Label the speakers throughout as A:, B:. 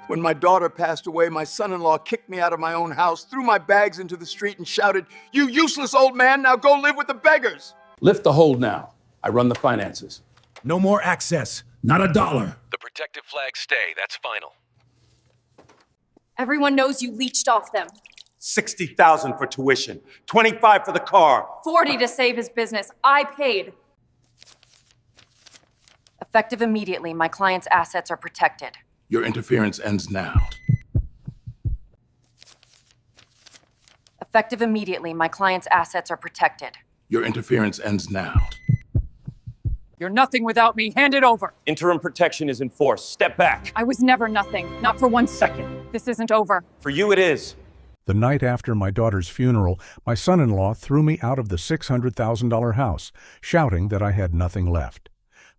A: When my daughter passed away, my son-in-law kicked me out of my own house, threw my bags into the street, and shouted, "You useless old man, now go live with the beggars!"
B: Lift the hold now. I run the finances.
C: No more access. Not a dollar.
D: The protective flags stay. That's final.
E: Everyone knows you leached off them.
F: $60,000 for tuition, $25,000 for the car.
E: $40,000 to save his business. I paid. Effective immediately, my client's assets are protected.
B: Your interference ends now.
E: Effective immediately, my client's assets are protected.
B: Your interference ends now.
G: You're nothing without me. Hand it over.
F: Interim protection is enforced. Step back.
G: I was never nothing. Not for 1 second. This isn't over.
F: For you it is.
H: The night after my daughter's funeral, my son-in-law threw me out of the $600,000 house, shouting that I had nothing left.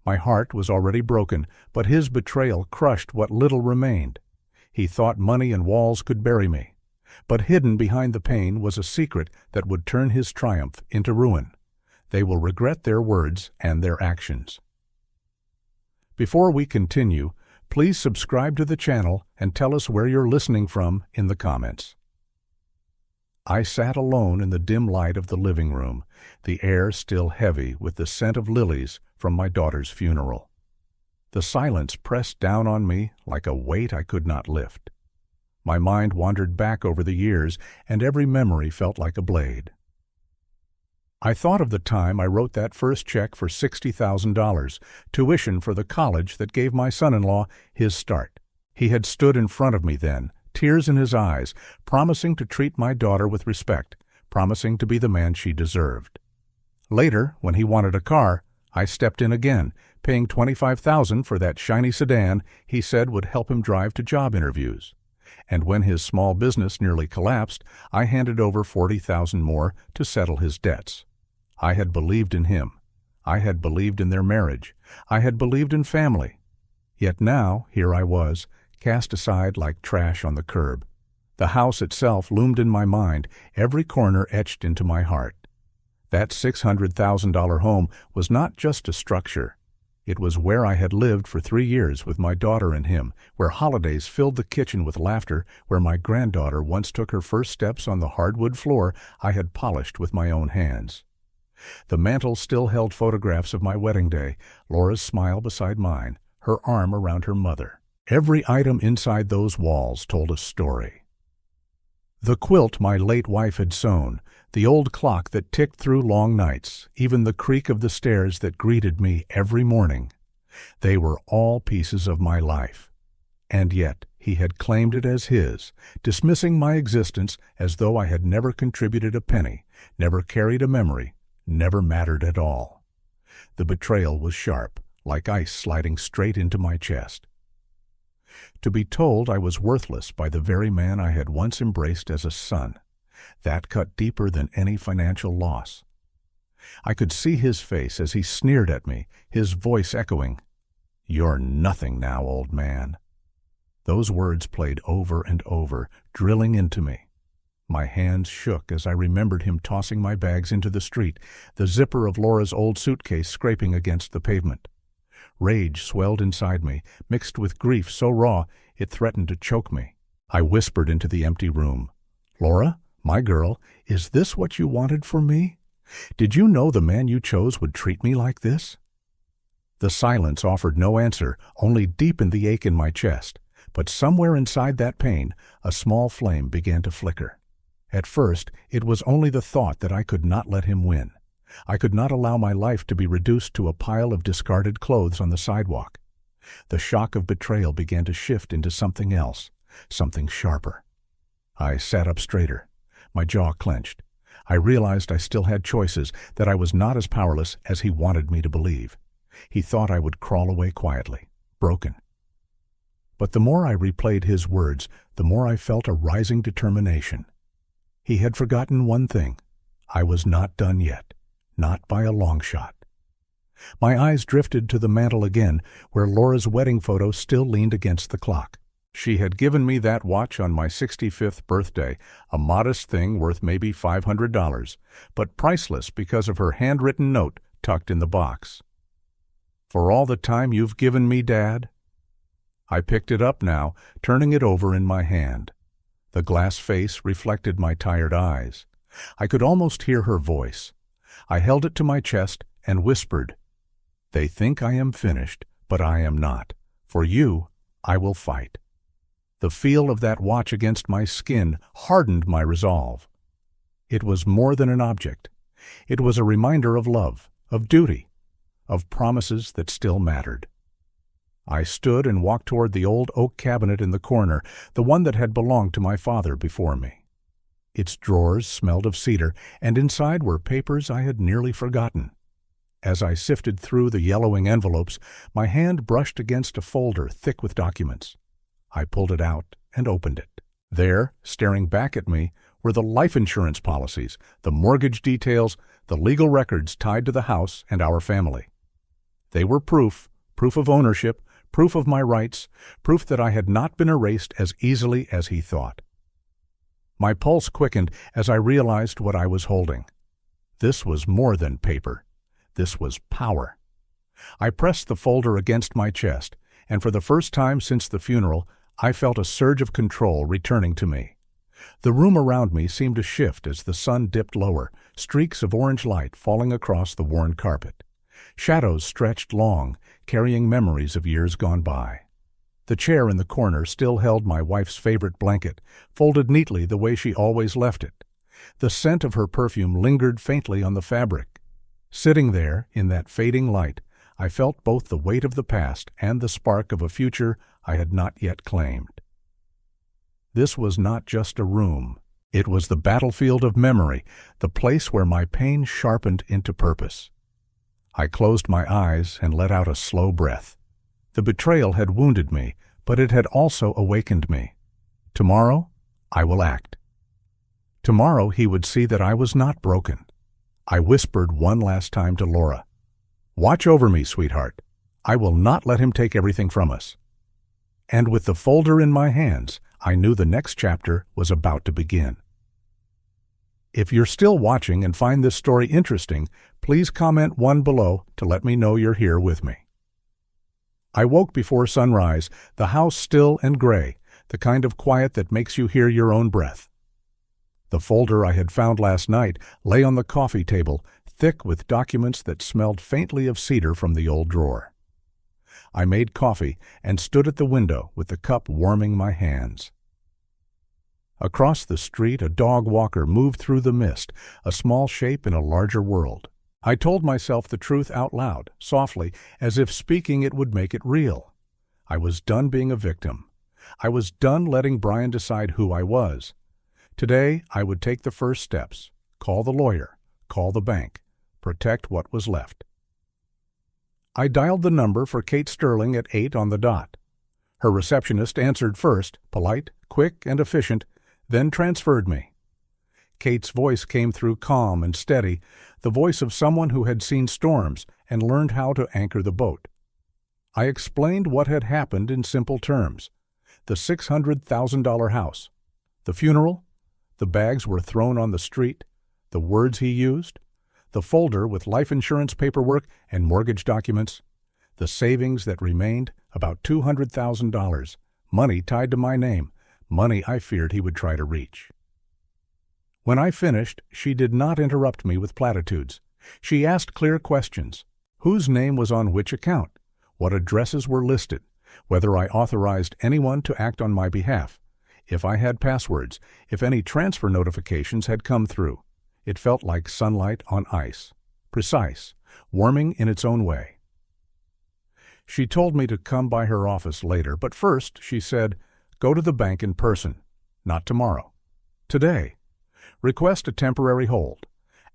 H: My heart was already broken, but his betrayal crushed what little remained. He thought money and walls could bury me. But hidden behind the pain was a secret that would turn his triumph into ruin. They will regret their words and their actions. Before we continue, please subscribe to the channel and tell us where you're listening from in the comments. I sat alone in the dim light of the living room, the air still heavy with the scent of lilies from my daughter's funeral. The silence pressed down on me like a weight I could not lift. My mind wandered back over the years, and every memory felt like a blade. I thought of the time I wrote that first check for $60,000, tuition for the college that gave my son-in-law his start. He had stood in front of me then, tears in his eyes, promising to treat my daughter with respect, promising to be the man she deserved. Later, when he wanted a car, I stepped in again, paying $25,000 for that shiny sedan he said would help him drive to job interviews. And when his small business nearly collapsed, I handed over $40,000 more to settle his debts. I had believed in him. I had believed in their marriage. I had believed in family. Yet now, here I was, cast aside like trash on the curb. The house itself loomed in my mind, every corner etched into my heart. That $600,000 home was not just a structure. It was where I had lived for 3 years with my daughter and him, where holidays filled the kitchen with laughter, where my granddaughter once took her first steps on the hardwood floor I had polished with my own hands. The mantel still held photographs of my wedding day, Laura's smile beside mine, her arm around her mother. Every item inside those walls told a story. The quilt my late wife had sewn, the old clock that ticked through long nights, even the creak of the stairs that greeted me every morning. They were all pieces of my life. And yet he had claimed it as his, dismissing my existence as though I had never contributed a penny, never carried a memory, never mattered at all. The betrayal was sharp, like ice sliding straight into my chest. To be told I was worthless by the very man I had once embraced as a son, that cut deeper than any financial loss. I could see his face as he sneered at me, his voice echoing, "You're nothing now, old man." Those words played over and over, drilling into me. My hands shook as I remembered him tossing my bags into the street, the zipper of Laura's old suitcase scraping against the pavement. Rage swelled inside me, mixed with grief so raw it threatened to choke me. I whispered into the empty room, "Laura, my girl, is this what you wanted for me? Did you know the man you chose would treat me like this?" The silence offered no answer, only deepened the ache in my chest. But somewhere inside that pain, a small flame began to flicker. At first, it was only the thought that I could not let him win. I could not allow my life to be reduced to a pile of discarded clothes on the sidewalk. The shock of betrayal began to shift into something else, something sharper. I sat up straighter. My jaw clenched. I realized I still had choices, that I was not as powerless as he wanted me to believe. He thought I would crawl away quietly, broken. But the more I replayed his words, the more I felt a rising determination. He had forgotten one thing. I was not done yet. Not by a long shot. My eyes drifted to the mantel again, where Laura's wedding photo still leaned against the clock. She had given me that watch on my 65th birthday, a modest thing worth maybe $500, but priceless because of her handwritten note tucked in the box. "For all the time you've given me, Dad." I picked it up now, turning it over in my hand. The glass face reflected my tired eyes. I could almost hear her voice. I held it to my chest and whispered, "They think I am finished, but I am not. For you, I will fight." The feel of that watch against my skin hardened my resolve. It was more than an object. It was a reminder of love, of duty, of promises that still mattered. I stood and walked toward the old oak cabinet in the corner, the one that had belonged to my father before me. Its drawers smelled of cedar, and inside were papers I had nearly forgotten. As I sifted through the yellowing envelopes, my hand brushed against a folder thick with documents. I pulled it out and opened it. There, staring back at me, were the life insurance policies, the mortgage details, the legal records tied to the house and our family. They were proof of ownership, proof of my rights, proof that I had not been erased as easily as he thought. My pulse quickened as I realized what I was holding. This was more than paper. This was power. I pressed the folder against my chest, and for the first time since the funeral, I felt a surge of control returning to me. The room around me seemed to shift as the sun dipped lower, streaks of orange light falling across the worn carpet. Shadows stretched long, carrying memories of years gone by. The chair in the corner still held my wife's favorite blanket, folded neatly the way she always left it. The scent of her perfume lingered faintly on the fabric. Sitting there, in that fading light, I felt both the weight of the past and the spark of a future I had not yet claimed. This was not just a room. It was the battlefield of memory, the place where my pain sharpened into purpose. I closed my eyes and let out a slow breath. The betrayal had wounded me, but it had also awakened me. Tomorrow, I will act. Tomorrow he would see that I was not broken. I whispered one last time to Laura, "Watch over me, sweetheart. I will not let him take everything from us." And with the folder in my hands, I knew the next chapter was about to begin. If you're still watching and find this story interesting, please comment 1 below to let me know you're here with me. I woke before sunrise, the house still and gray, the kind of quiet that makes you hear your own breath. The folder I had found last night lay on the coffee table, thick with documents that smelled faintly of cedar from the old drawer. I made coffee and stood at the window with the cup warming my hands. Across the street, a dog walker moved through the mist, a small shape in a larger world. I told myself the truth out loud, softly, as if speaking it would make it real. I was done being a victim. I was done letting Brian decide who I was. Today, I would take the first steps, call the lawyer, call the bank, protect what was left. I dialed the number for Kate Sterling at 8 on the dot. Her receptionist answered first, polite, quick, and efficient, then transferred me. Kate's voice came through calm and steady, the voice of someone who had seen storms and learned how to anchor the boat. I explained what had happened in simple terms. The $600,000 house. The funeral. The bags were thrown on the street. The words he used. The folder with life insurance paperwork and mortgage documents. The savings that remained, about $200,000. Money tied to my name. Money I feared he would try to reach. When I finished, she did not interrupt me with platitudes. She asked clear questions. Whose name was on which account? What addresses were listed? Whether I authorized anyone to act on my behalf? If I had passwords? If any transfer notifications had come through? It felt like sunlight on ice. Precise, warming in its own way. She told me to come by her office later, but first, she said, go to the bank in person. Not tomorrow. Today. Request a temporary hold.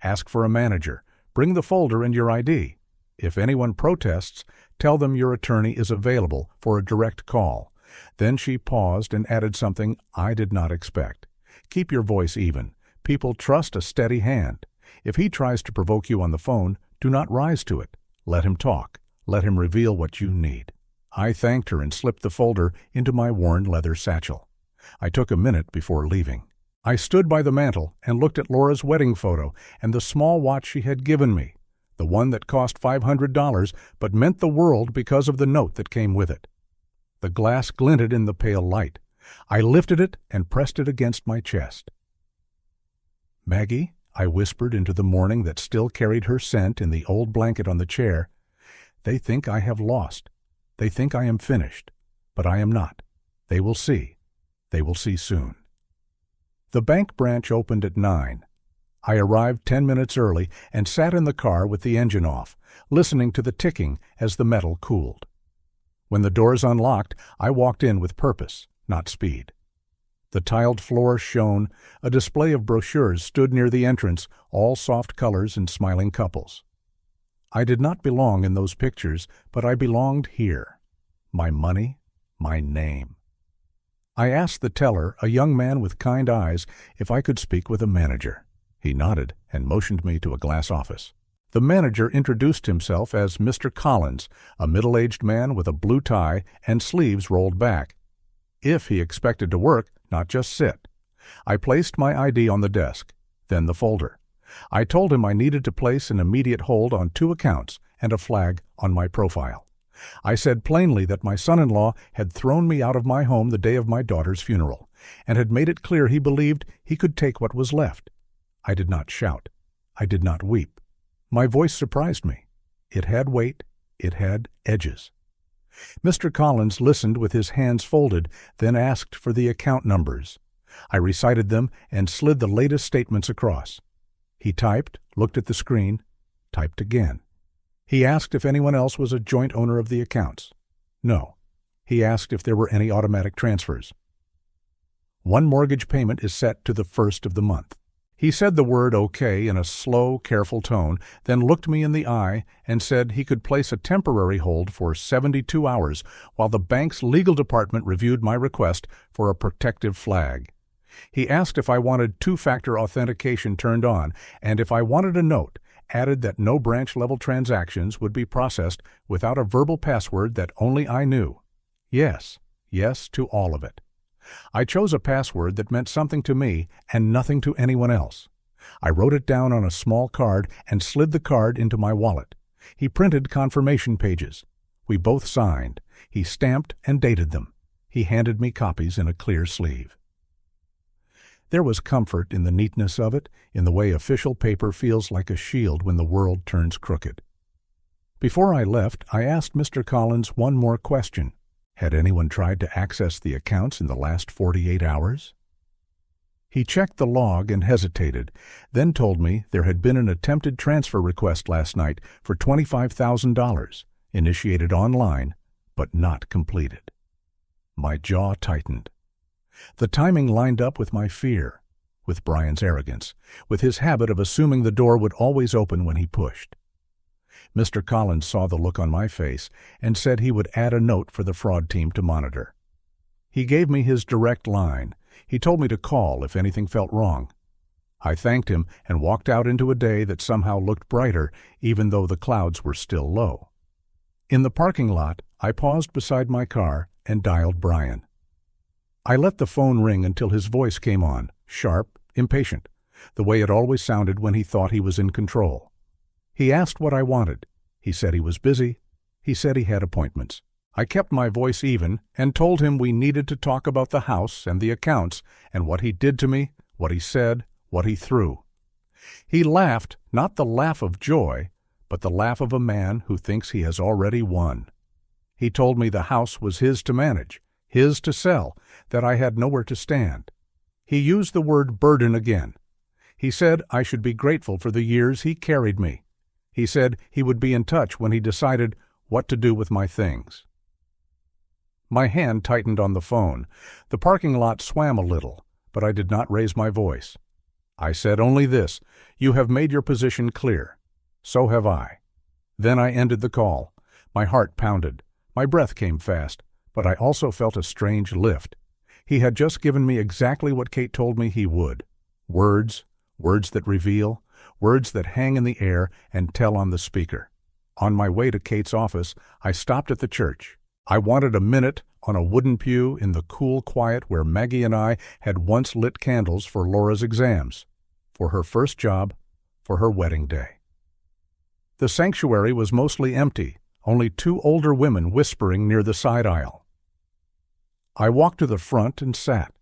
H: Ask for a manager. Bring the folder and your ID. If anyone protests, tell them your attorney is available for a direct call. Then she paused and added something I did not expect. Keep your voice even. People trust a steady hand. If he tries to provoke you on the phone, do not rise to it. Let him talk. Let him reveal what you need. I thanked her and slipped the folder into my worn leather satchel. I took a minute before leaving. I stood by the mantel and looked at Laura's wedding photo and the small watch she had given me, the one that cost $500 but meant the world because of the note that came with it. The glass glinted in the pale light. I lifted it and pressed it against my chest. "Maggie," I whispered into the morning that still carried her scent in the old blanket on the chair, "they think I have lost. They think I am finished. But I am not. They will see. They will see soon." The bank branch opened at 9. I arrived 10 minutes early and sat in the car with the engine off, listening to the ticking as the metal cooled. When the doors unlocked, I walked in with purpose, not speed. The tiled floor shone. A display of brochures stood near the entrance, all soft colors and smiling couples. I did not belong in those pictures, but I belonged here. My money, my name. I asked the teller, a young man with kind eyes, if I could speak with a manager. He nodded and motioned me to a glass office. The manager introduced himself as Mr. Collins, a middle-aged man with a blue tie and sleeves rolled back. If he expected to work, not just sit. I placed my ID on the desk, then the folder. I told him I needed to place an immediate hold on 2 accounts and a flag on my profile. I said plainly that my son-in-law had thrown me out of my home the day of my daughter's funeral, and had made it clear he believed he could take what was left. I did not shout. I did not weep. My voice surprised me. It had weight. It had edges. Mr. Collins listened with his hands folded, then asked for the account numbers. I recited them and slid the latest statements across. He typed, looked at the screen, typed again. He asked if anyone else was a joint owner of the accounts. No. He asked if there were any automatic transfers. "One mortgage payment is set to the 1st of the month." He said the word "okay" in a slow, careful tone, then looked me in the eye and said he could place a temporary hold for 72 hours while the bank's legal department reviewed my request for a protective flag. He asked if I wanted 2-factor authentication turned on, and if I wanted a note, added that no branch-level transactions would be processed without a verbal password that only I knew. Yes, yes to all of it. I chose a password that meant something to me and nothing to anyone else. I wrote it down on a small card and slid the card into my wallet. He printed confirmation pages. We both signed. He stamped and dated them. He handed me copies in a clear sleeve. There was comfort in the neatness of it, in the way official paper feels like a shield when the world turns crooked. Before I left, I asked Mr. Collins one more question. Had anyone tried to access the accounts in the last 48 hours? He checked the log and hesitated, then told me there had been an attempted transfer request last night for $25,000, initiated online, but not completed. My jaw tightened. The timing lined up with my fear, with Brian's arrogance, with his habit of assuming the door would always open when he pushed. Mr. Collins saw the look on my face and said he would add a note for the fraud team to monitor. He gave me his direct line. He told me to call if anything felt wrong. I thanked him and walked out into a day that somehow looked brighter, even though the clouds were still low. In the parking lot, I paused beside my car and dialed Brian. I let the phone ring until his voice came on, sharp, impatient, the way it always sounded when he thought he was in control. He asked what I wanted. He said he was busy. He said he had appointments. I kept my voice even and told him we needed to talk about the house and the accounts and what he did to me, what he said, what he threw. He laughed, not the laugh of joy, but the laugh of a man who thinks he has already won. He told me the house was his to manage, his to sell, that I had nowhere to stand. He used the word burden again. He said I should be grateful for the years he carried me. He said he would be in touch when he decided what to do with my things. My hand tightened on the phone. The parking lot swam a little, but I did not raise my voice. I said only this: "You have made your position clear. So have I." Then I ended the call. My heart pounded. My breath came fast, but I also felt a strange lift. He had just given me exactly what Kate told me he would. Words that reveal, words that hang in the air and tell on the speaker. On my way to Kate's office, I stopped at the church. I wanted a minute on a wooden pew in the cool quiet where Maggie and I had once lit candles for Laura's exams, for her first job, for her wedding day. The sanctuary was mostly empty, only 2 older women whispering near the side aisle. I walked to the front and sat.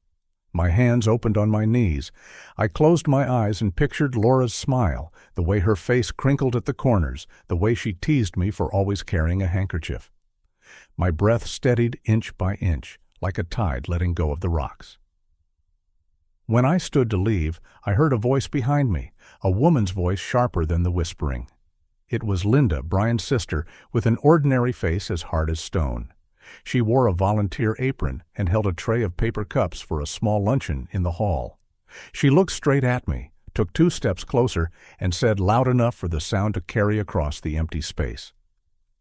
H: My hands opened on my knees. I closed my eyes and pictured Laura's smile, the way her face crinkled at the corners, the way she teased me for always carrying a handkerchief. My breath steadied inch by inch, like a tide letting go of the rocks. When I stood to leave, I heard a voice behind me, a woman's voice sharper than the whispering. It was Linda, Brian's sister, with an ordinary face as hard as stone. She wore a volunteer apron and held a tray of paper cups for a small luncheon in the hall. She looked straight at me, took 2 steps closer, and said loud enough for the sound to carry across the empty space,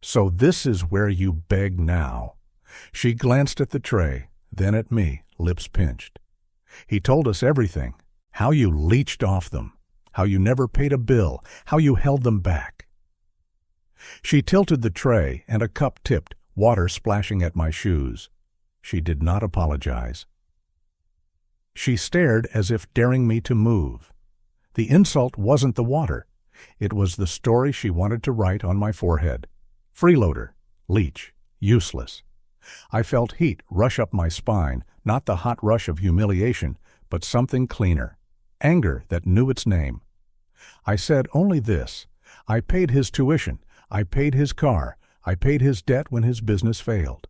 H: "So this is where you beg now." She glanced at the tray, then at me, lips pinched. "He told us everything, how you leeched off them, how you never paid a bill, how you held them back." She tilted the tray, and a cup tipped, water splashing at my shoes. She did not apologize. She stared as if daring me to move. The insult wasn't the water. It was the story she wanted to write on my forehead. Freeloader, leech, useless. I felt heat rush up my spine, not the hot rush of humiliation, but something cleaner. Anger that knew its name. I said only this: I paid his tuition, I paid his car, I paid his debt when his business failed.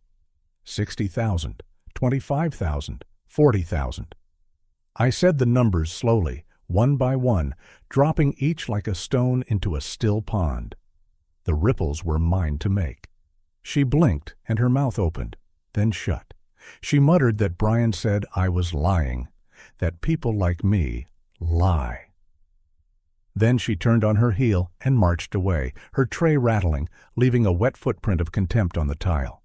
H: 60,000, 25,000, 40,000. I said the numbers slowly, one by one, dropping each like a stone into a still pond. The ripples were mine to make. She blinked and her mouth opened, then shut. She muttered that Brian said I was lying, that people like me lie. Then she turned on her heel and marched away, her tray rattling, leaving a wet footprint of contempt on the tile.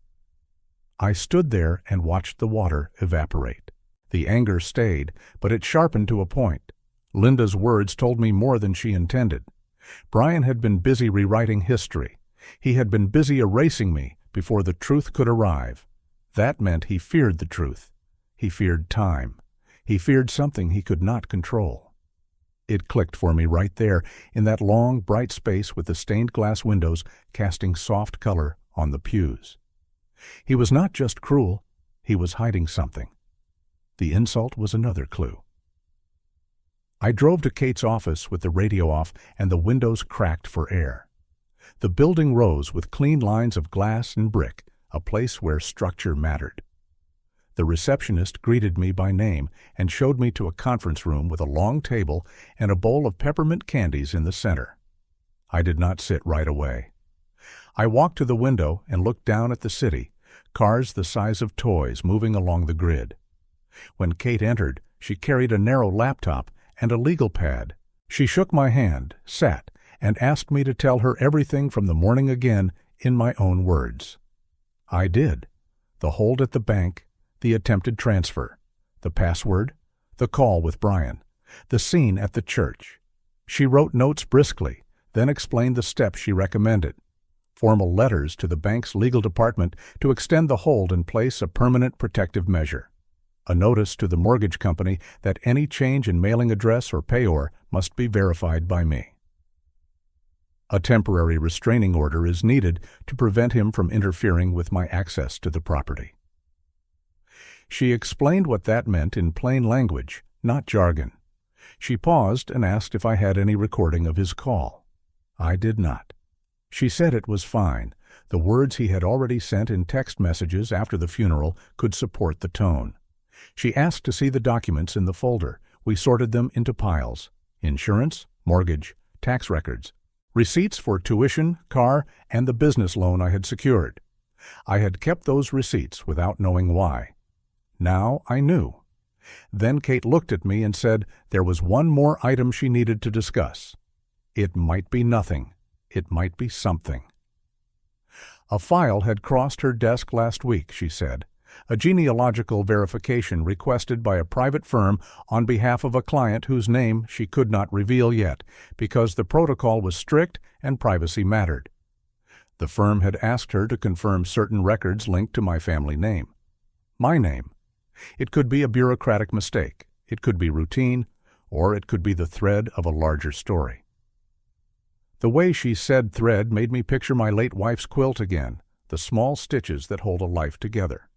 H: I stood there and watched the water evaporate. The anger stayed, but it sharpened to a point. Linda's words told me more than she intended. Brian had been busy rewriting history. He had been busy erasing me before the truth could arrive. That meant he feared the truth. He feared time. He feared something he could not control. It clicked for me right there, in that long, bright space with the stained glass windows casting soft color on the pews. He was not just cruel, he was hiding something. The insult was another clue. I drove to Kate's office with the radio off and the windows cracked for air. The building rose with clean lines of glass and brick, a place where structure mattered. The receptionist greeted me by name and showed me to a conference room with a long table and a bowl of peppermint candies in the center. I did not sit right away. I walked to the window and looked down at the city, cars the size of toys moving along the grid. When Kate entered, she carried a narrow laptop and a legal pad. She shook my hand, sat, and asked me to tell her everything from the morning again in my own words. I did. The hold at the bank, the attempted transfer, the password, the call with Brian, the scene at the church. She wrote notes briskly, then explained the steps she recommended. Formal letters to the bank's legal department to extend the hold and place a permanent protective measure. A notice to the mortgage company that any change in mailing address or payor must be verified by me. A temporary restraining order is needed to prevent him from interfering with my access to the property. She explained what that meant in plain language, not jargon. She paused and asked if I had any recording of his call. I did not. She said it was fine. The words he had already sent in text messages after the funeral could support the tone. She asked to see the documents in the folder. We sorted them into piles: insurance, mortgage, tax records, receipts for tuition, car, and the business loan I had secured. I had kept those receipts without knowing why. Now I knew. Then Kate looked at me and said there was one more item she needed to discuss. It might be nothing. It might be something. A file had crossed her desk last week, she said. A genealogical verification requested by a private firm on behalf of a client whose name she could not reveal yet, because the protocol was strict and privacy mattered. The firm had asked her to confirm certain records linked to my family name. My name. It could be a bureaucratic mistake, it could be routine, or it could be the thread of a larger story. The way she said thread made me picture my late wife's quilt again, the small stitches that hold a life together.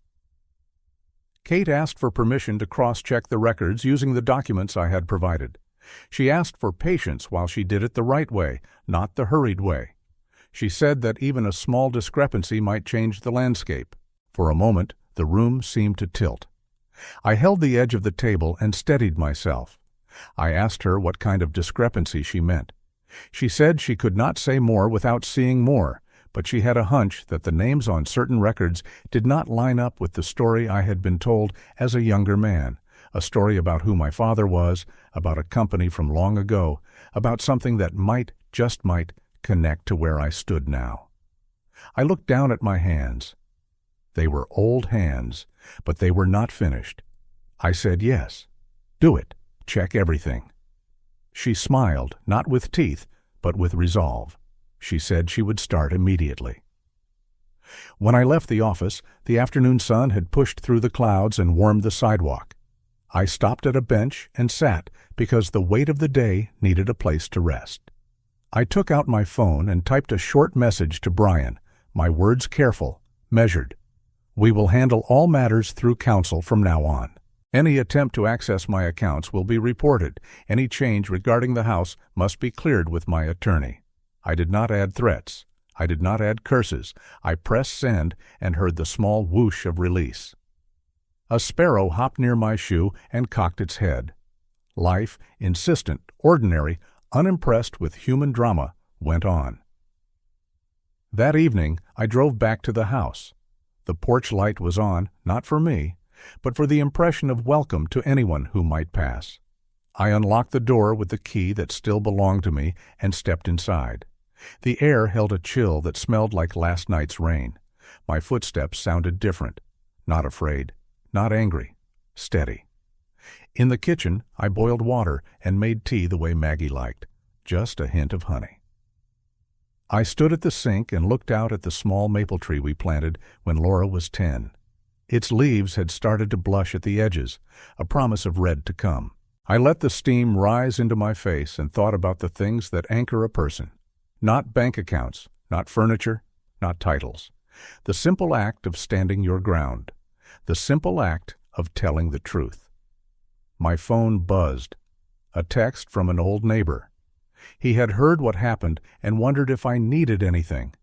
H: Kate asked for permission to cross-check the records using the documents I had provided. She asked for patience while she did it the right way, not the hurried way. She said that even a small discrepancy might change the landscape. For a moment, the room seemed to tilt. I held the edge of the table and steadied myself. I asked her what kind of discrepancy she meant. She said she could not say more without seeing more, but she had a hunch that the names on certain records did not line up with the story I had been told as a younger man, a story about who my father was, about a company from long ago, about something that might, just might, connect to where I stood now. I looked down at my hands. They were old hands, but they were not finished. I said yes. Do it. Check everything. She smiled, not with teeth, but with resolve. She said she would start immediately. When I left the office, the afternoon sun had pushed through the clouds and warmed the sidewalk. I stopped at a bench and sat because the weight of the day needed a place to rest. I took out my phone and typed a short message to Brian, my words careful, measured. We will handle all matters through counsel from now on. Any attempt to access my accounts will be reported. Any change regarding the house must be cleared with my attorney. I did not add threats. I did not add curses. I pressed send and heard the small whoosh of release. A sparrow hopped near my shoe and cocked its head. Life, insistent, ordinary, unimpressed with human drama, went on. That evening, I drove back to the house. The porch light was on, not for me, but for the impression of welcome to anyone who might pass. I unlocked the door with the key that still belonged to me and stepped inside. The air held a chill that smelled like last night's rain. My footsteps sounded different. Not afraid, not angry, steady. In the kitchen, I boiled water and made tea the way Maggie liked, just a hint of honey. I stood at the sink and looked out at the small maple tree we planted when Laura was 10. Its leaves had started to blush at the edges, a promise of red to come. I let the steam rise into my face and thought about the things that anchor a person. Not bank accounts, not furniture, not titles. The simple act of standing your ground. The simple act of telling the truth. My phone buzzed. A text from an old neighbor. He had heard what happened and wondered if I needed anything.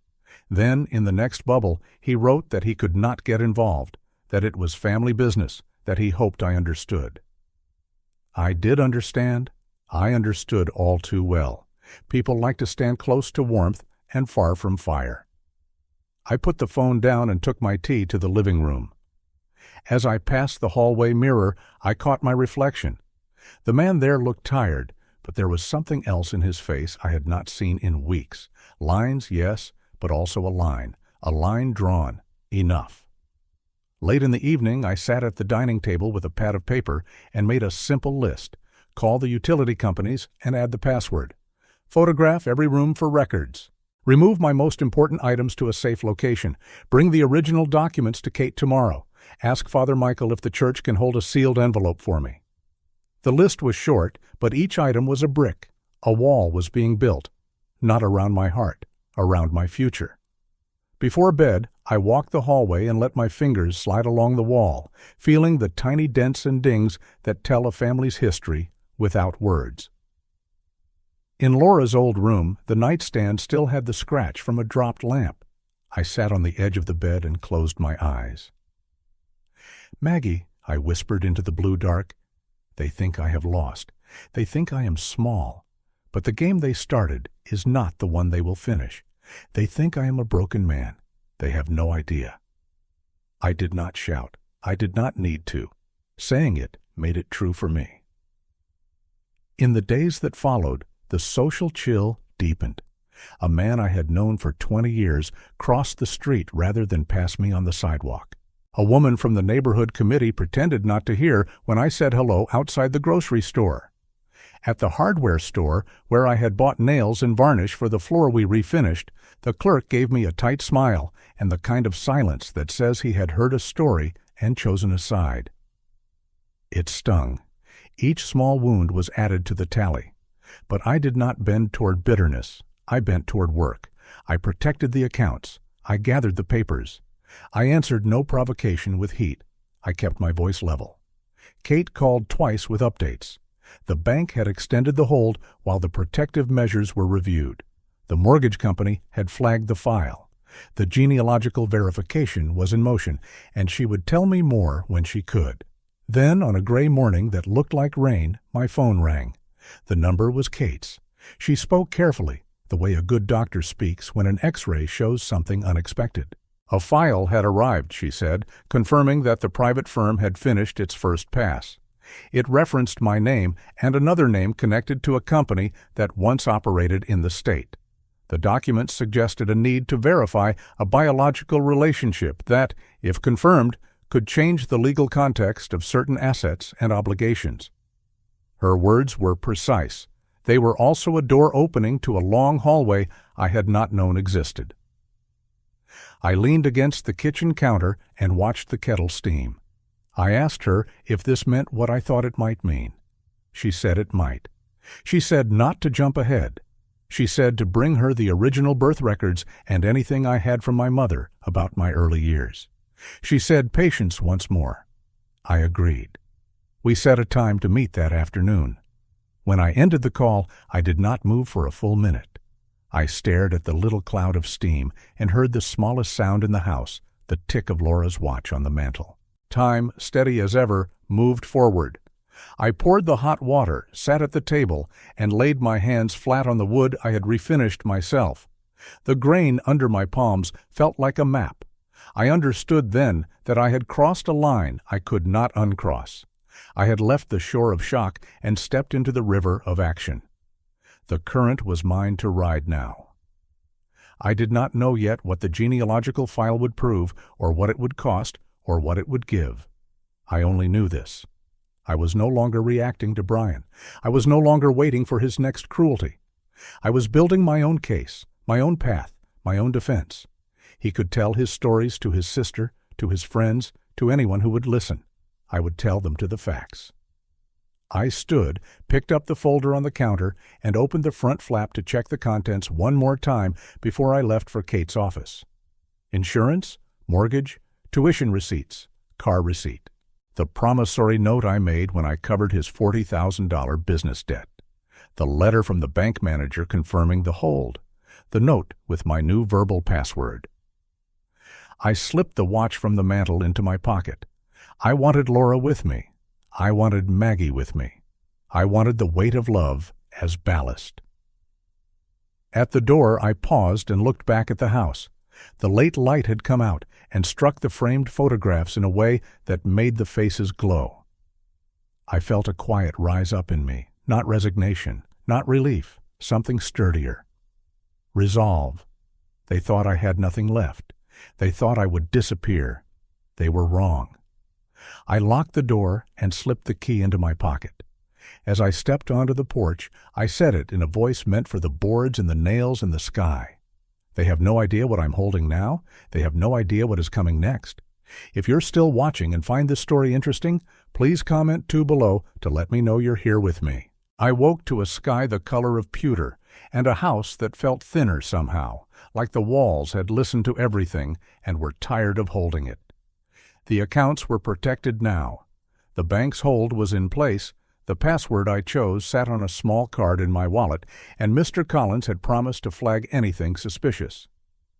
H: Then, in the next bubble, he wrote that he could not get involved, that it was family business, that he hoped I understood. I did understand. I understood all too well. People like to stand close to warmth and far from fire. I put the phone down and took my tea to the living room. As I passed the hallway mirror, I caught my reflection. The man there looked tired, but there was something else in his face I had not seen in weeks. Lines, yes, but also a line drawn, enough. Late in the evening, I sat at the dining table with a pad of paper and made a simple list. Call the utility companies and add the password. Photograph every room for records. Remove my most important items to a safe location. Bring the original documents to Kate tomorrow. Ask Father Michael if the church can hold a sealed envelope for me. The list was short, but each item was a brick. A wall was being built. Not around my heart, around my future. Before bed, I walked the hallway and let my fingers slide along the wall, feeling the tiny dents and dings that tell a family's history without words. In Laura's old room, the nightstand still had the scratch from a dropped lamp. I sat on the edge of the bed and closed my eyes. "Maggie," I whispered into the blue dark, "they think I have lost. They think I am small. But the game they started is not the one they will finish. They think I am a broken man. They have no idea." I did not shout. I did not need to. Saying it made it true for me. In the days that followed, the social chill deepened. A man I had known for 20 years crossed the street rather than pass me on the sidewalk. A woman from the neighborhood committee pretended not to hear when I said hello outside the grocery store. At the hardware store, where I had bought nails and varnish for the floor we refinished, the clerk gave me a tight smile and the kind of silence that says he had heard a story and chosen a side. It stung. Each small wound was added to the tally. But I did not bend toward bitterness. I bent toward work. I protected the accounts. I gathered the papers. I answered no provocation with heat. I kept my voice level. Kate called twice with updates. The bank had extended the hold while the protective measures were reviewed. The mortgage company had flagged the file. The genealogical verification was in motion, and she would tell me more when she could. Then, on a gray morning that looked like rain, my phone rang. The number was Kate's. She spoke carefully, the way a good doctor speaks when an X-ray shows something unexpected. A file had arrived, she said, confirming that the private firm had finished its first pass. It referenced my name and another name connected to a company that once operated in the state. The documents suggested a need to verify a biological relationship that, if confirmed, could change the legal context of certain assets and obligations. Her words were precise. They were also a door opening to a long hallway I had not known existed. I leaned against the kitchen counter and watched the kettle steam. I asked her if this meant what I thought it might mean. She said it might. She said not to jump ahead. She said to bring her the original birth records and anything I had from my mother about my early years. She said patience once more. I agreed. We set a time to meet that afternoon. When I ended the call, I did not move for a full minute. I stared at the little cloud of steam and heard the smallest sound in the house, the tick of Laura's watch on the mantel. Time, steady as ever, moved forward. I poured the hot water, sat at the table, and laid my hands flat on the wood I had refinished myself. The grain under my palms felt like a map. I understood then that I had crossed a line I could not uncross. I had left the shore of shock and stepped into the river of action. The current was mine to ride now. I did not know yet what the genealogical file would prove, or what it would cost, or what it would give. I only knew this. I was no longer reacting to Brian. I was no longer waiting for his next cruelty. I was building my own case, my own path, my own defense. He could tell his stories to his sister, to his friends, to anyone who would listen. I would tell them to the facts. I stood, picked up the folder on the counter, and opened the front flap to check the contents one more time before I left for Kate's office. Insurance, mortgage, tuition receipts, car receipt. The promissory note I made when I covered his $40,000 business debt. The letter from the bank manager confirming the hold. The note with my new verbal password. I slipped the watch from the mantel into my pocket. I wanted Laura with me. I wanted Maggie with me. I wanted the weight of love as ballast. At the door, I paused and looked back at the house. The late light had come out and struck the framed photographs in a way that made the faces glow. I felt a quiet rise up in me, not resignation, not relief, something sturdier. Resolve. They thought I had nothing left. They thought I would disappear. They were wrong. I locked the door and slipped the key into my pocket. As I stepped onto the porch, I said it in a voice meant for the boards and the nails and the sky. They have no idea what I'm holding now. They have no idea what is coming next. If you're still watching and find this story interesting, please comment below to let me know you're here with me. I woke to a sky the color of pewter and a house that felt thinner somehow, like the walls had listened to everything and were tired of holding it. The accounts were protected now. The bank's hold was in place. The password I chose sat on a small card in my wallet, and Mr. Collins had promised to flag anything suspicious.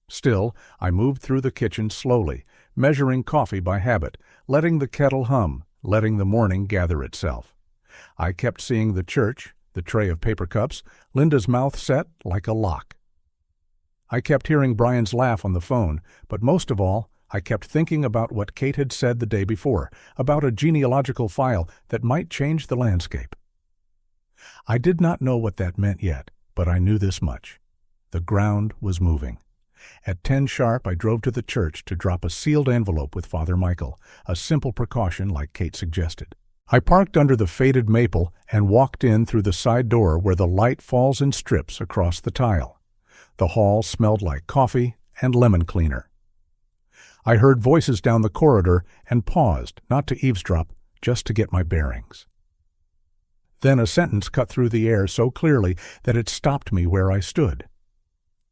H: Still, I moved through the kitchen slowly, measuring coffee by habit, letting the kettle hum, letting the morning gather itself. I kept seeing the church, the tray of paper cups, Linda's mouth set like a lock. I kept hearing Brian's laugh on the phone, but most of all, I kept thinking about what Kate had said the day before, about a genealogical file that might change the landscape. I did not know what that meant yet, but I knew this much. The ground was moving. At 10 sharp, I drove to the church to drop a sealed envelope with Father Michael, a simple precaution like Kate suggested. I parked under the faded maple and walked in through the side door where the light falls in strips across the tile. The hall smelled like coffee and lemon cleaner. I heard voices down the corridor and paused, not to eavesdrop, just to get my bearings. Then a sentence cut through the air so clearly that it stopped me where I stood.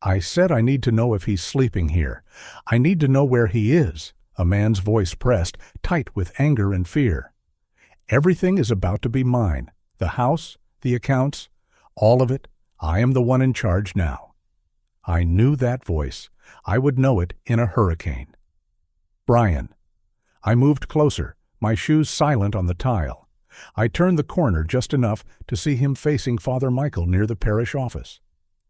H: I said I need to know if he's sleeping here. I need to know where he is. a man's voice pressed, tight with anger and fear. Everything is about to be mine. The house, the accounts, all of it. I am the one in charge now. I knew that voice. I would know it in a hurricane. Brian. I moved closer, my shoes silent on the tile. I turned the corner just enough to see him facing Father Michael near the parish office.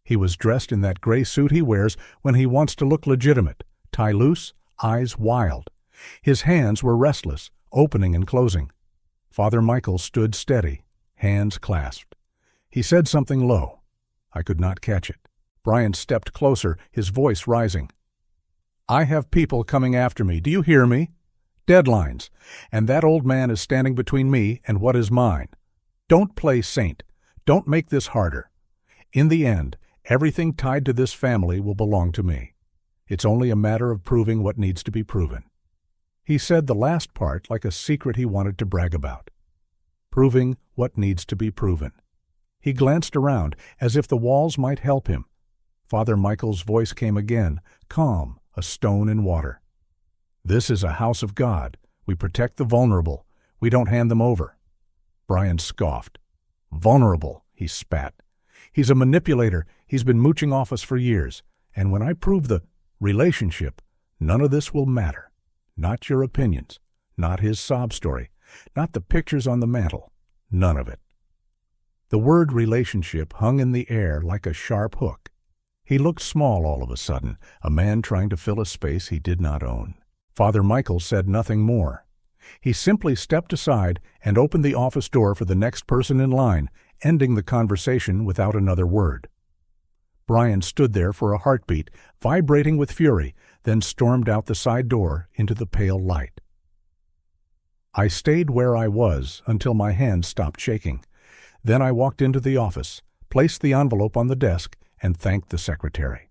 H: He was dressed in that gray suit he wears when he wants to look legitimate, tie loose, eyes wild. His hands were restless, opening and closing. Father Michael stood steady, hands clasped. He said something low. I could not catch it. Brian stepped closer, his voice rising. I have people coming after me. Do you hear me? Deadlines. And that old man is standing between me and what is mine. Don't play saint. Don't make this harder. In the end, everything tied to this family will belong to me. It's only a matter of proving what needs to be proven. He said the last part like a secret he wanted to brag about. Proving what needs to be proven. He glanced around as if the walls might help him. Father Michael's voice came again, calm, a stone in water. This is a house of God. We protect the vulnerable. We don't hand them over. Brian scoffed. Vulnerable, he spat. He's a manipulator. He's been mooching off us for years. And when I prove the relationship, none of this will matter. Not your opinions. Not his sob story. Not the pictures on the mantel. None of it. The word relationship hung in the air like a sharp hook. He looked small all of a sudden, a man trying to fill a space he did not own. Father Michael said nothing more. He simply stepped aside and opened the office door for the next person in line, ending the conversation without another word. Brian stood there for a heartbeat, vibrating with fury, then stormed out the side door into the pale light. I stayed where I was until my hands stopped shaking. Then I walked into the office, placed the envelope on the desk, and thanked the secretary.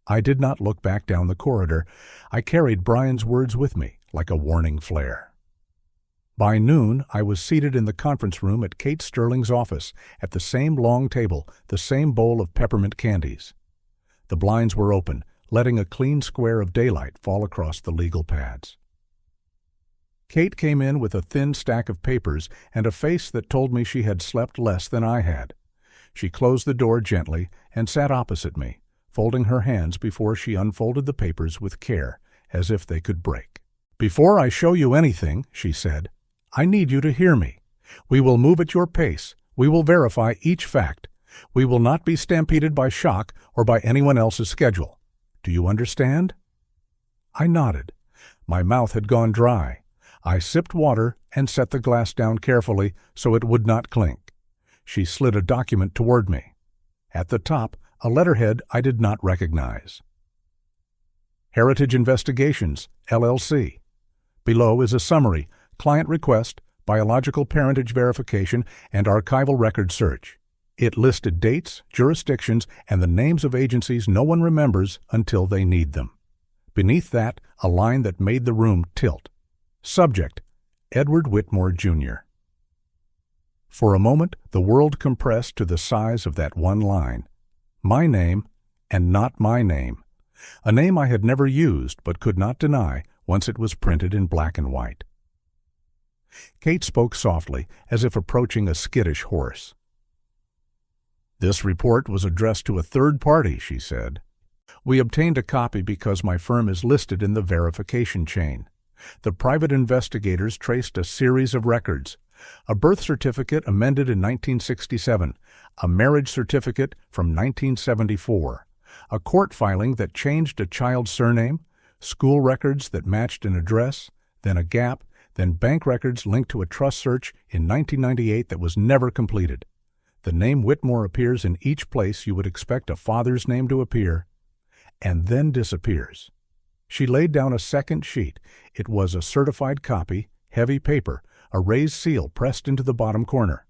H: I did not look back down the corridor. I carried Brian's words with me like a warning flare. By noon, I was seated in the conference room at Kate Sterling's office, at the same long table, the same bowl of peppermint candies. The blinds were open, letting a clean square of daylight fall across the legal pads. Kate came in with a thin stack of papers and a face that told me she had slept less than I had. She closed the door gently and sat opposite me, folding her hands before she unfolded the papers with care, as if they could break. Before I show you anything, she said, I need you to hear me. We will move at your pace. We will verify each fact. We will not be stampeded by shock or by anyone else's schedule. Do you understand? I nodded. My mouth had gone dry. I sipped water and set the glass down carefully so it would not clink. She slid a document toward me. At the top, a letterhead I did not recognize. Heritage Investigations, LLC. Below is a summary, client request, biological parentage verification, and archival record search. It listed dates, jurisdictions, and the names of agencies no one remembers until they need them. Beneath that, a line that made the room tilt. Subject, Edward Whitmore, Jr. For a moment, the world compressed to the size of that one line. My name, and not my name. A name I had never used but could not deny once it was printed in black and white. Kate spoke softly, as if approaching a skittish horse. This report was addressed to a third party, she said. We obtained a copy because my firm is listed in the verification chain. The private investigators traced a series of records. A birth certificate amended in 1967, a marriage certificate from 1974, a court filing that changed a child's surname, school records that matched an address, then a gap, then bank records linked to a trust search in 1998 that was never completed. The name Whitmore appears in each place you would expect a father's name to appear, and then disappears. She laid down a second sheet. It was a certified copy, heavy paper, a raised seal pressed into the bottom corner.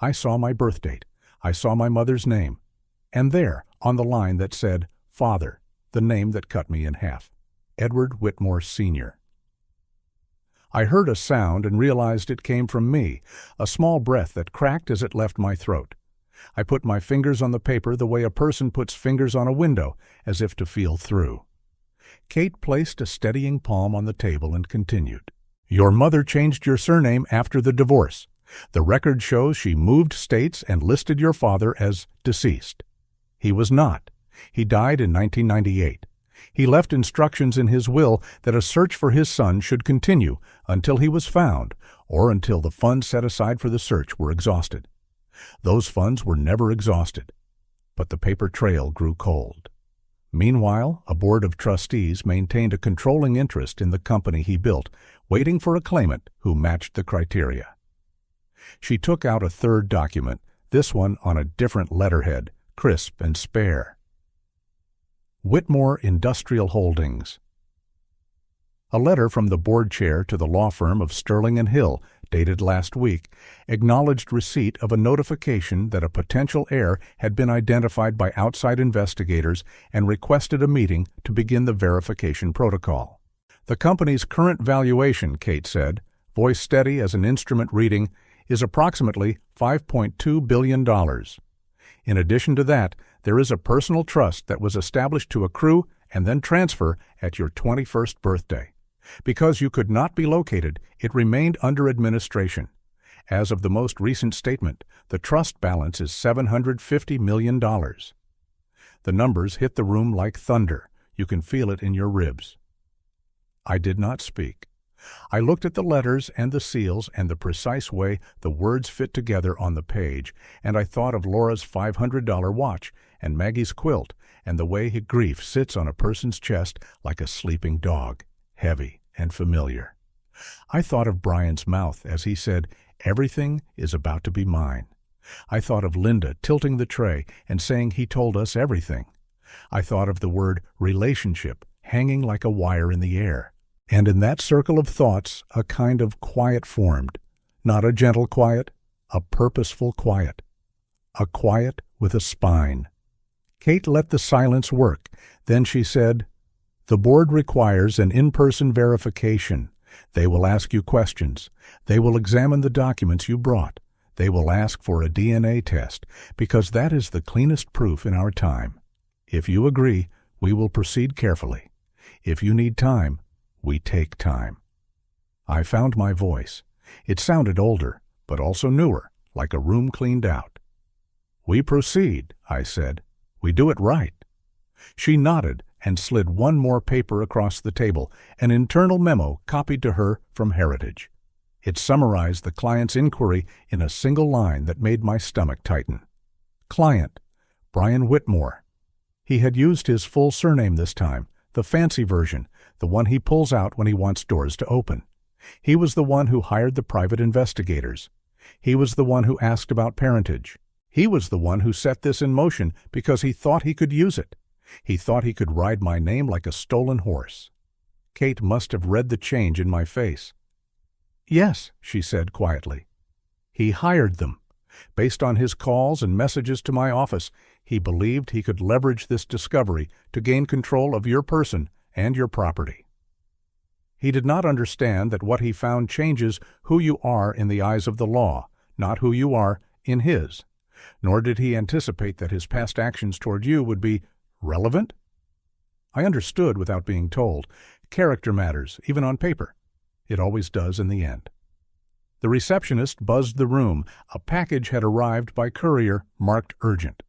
H: I saw my birth date. I saw my mother's name. And there, on the line that said, Father, the name that cut me in half. Edward Whitmore, Sr. I heard a sound and realized it came from me, a small breath that cracked as it left my throat. I put my fingers on the paper the way a person puts fingers on a window, as if to feel through. Kate placed a steadying palm on the table and continued. Your mother changed your surname after the divorce. The record shows she moved states and listed your father as deceased. He was not. He died in 1998. He left instructions in his will that a search for his son should continue until he was found or until the funds set aside for the search were exhausted. Those funds were never exhausted, but the paper trail grew cold. Meanwhile, a board of trustees maintained a controlling interest in the company he built, waiting for a claimant who matched the criteria. She took out a third document, this one on a different letterhead, crisp and spare. Whitmore Industrial Holdings. A letter from the board chair to the law firm of Sterling and Hill, dated last week, acknowledged receipt of a notification that a potential heir had been identified by outside investigators and requested a meeting to begin the verification protocol. The company's current valuation, Kate said, voice steady as an instrument reading, is approximately $5.2 billion. In addition to that, there is a personal trust that was established to accrue and then transfer at your 21st birthday. Because you could not be located, it remained under administration. As of the most recent statement, the trust balance is $750 million. The numbers hit the room like thunder. You can feel it in your ribs. I did not speak. I looked at the letters and the seals and the precise way the words fit together on the page, and I thought of Laura's $500 watch and Maggie's quilt and the way grief sits on a person's chest like a sleeping dog, heavy and familiar. I thought of Brian's mouth as he said, "Everything is about to be mine." I thought of Linda tilting the tray and saying he told us everything. I thought of the word relationship hanging like a wire in the air. And in that circle of thoughts, a kind of quiet formed. Not a gentle quiet, a purposeful quiet. A quiet with a spine. Kate let the silence work. Then she said, "The board requires an in-person verification. They will ask you questions. They will examine the documents you brought. They will ask for a DNA test, because that is the cleanest proof in our time. If you agree, we will proceed carefully. If you need time, we take time." I found my voice. It sounded older, but also newer, like a room cleaned out. "We proceed," I said. "We do it right." She nodded and slid one more paper across the table, an internal memo copied to her from Heritage. It summarized the client's inquiry in a single line that made my stomach tighten. Client, Brian Whitmore. He had used his full surname this time, the fancy version, the one he pulls out when he wants doors to open. He was the one who hired the private investigators. He was the one who asked about parentage. He was the one who set this in motion because he thought he could use it. He thought he could ride my name like a stolen horse. Kate must have read the change in my face. "Yes," she said quietly. "He hired them. Based on his calls and messages to my office, he believed he could leverage this discovery to gain control of your person and your property. He did not understand that what he found changes who you are in the eyes of the law, not who you are in his. Nor did he anticipate that his past actions toward you would be relevant. I understood without being told. Character matters, even on paper. It always does in the end. The receptionist buzzed the room. A package had arrived by courier marked urgent.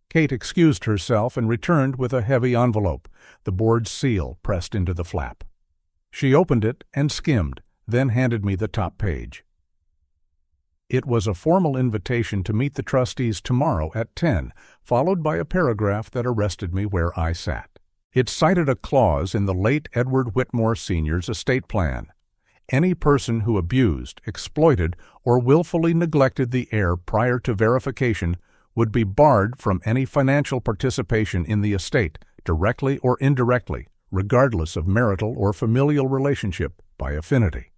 H: Kate excused herself and returned with a heavy envelope, the board's seal pressed into the flap. She opened it and skimmed, then handed me the top page. It was a formal invitation to meet the trustees tomorrow at 10, followed by a paragraph that arrested me where I sat. It cited a clause in the late Edward Whitmore Sr.'s estate plan. Any person who abused, exploited, or willfully neglected the heir prior to verification would be barred from any financial participation in the estate, directly or indirectly, regardless of marital or familial relationship, by affinity.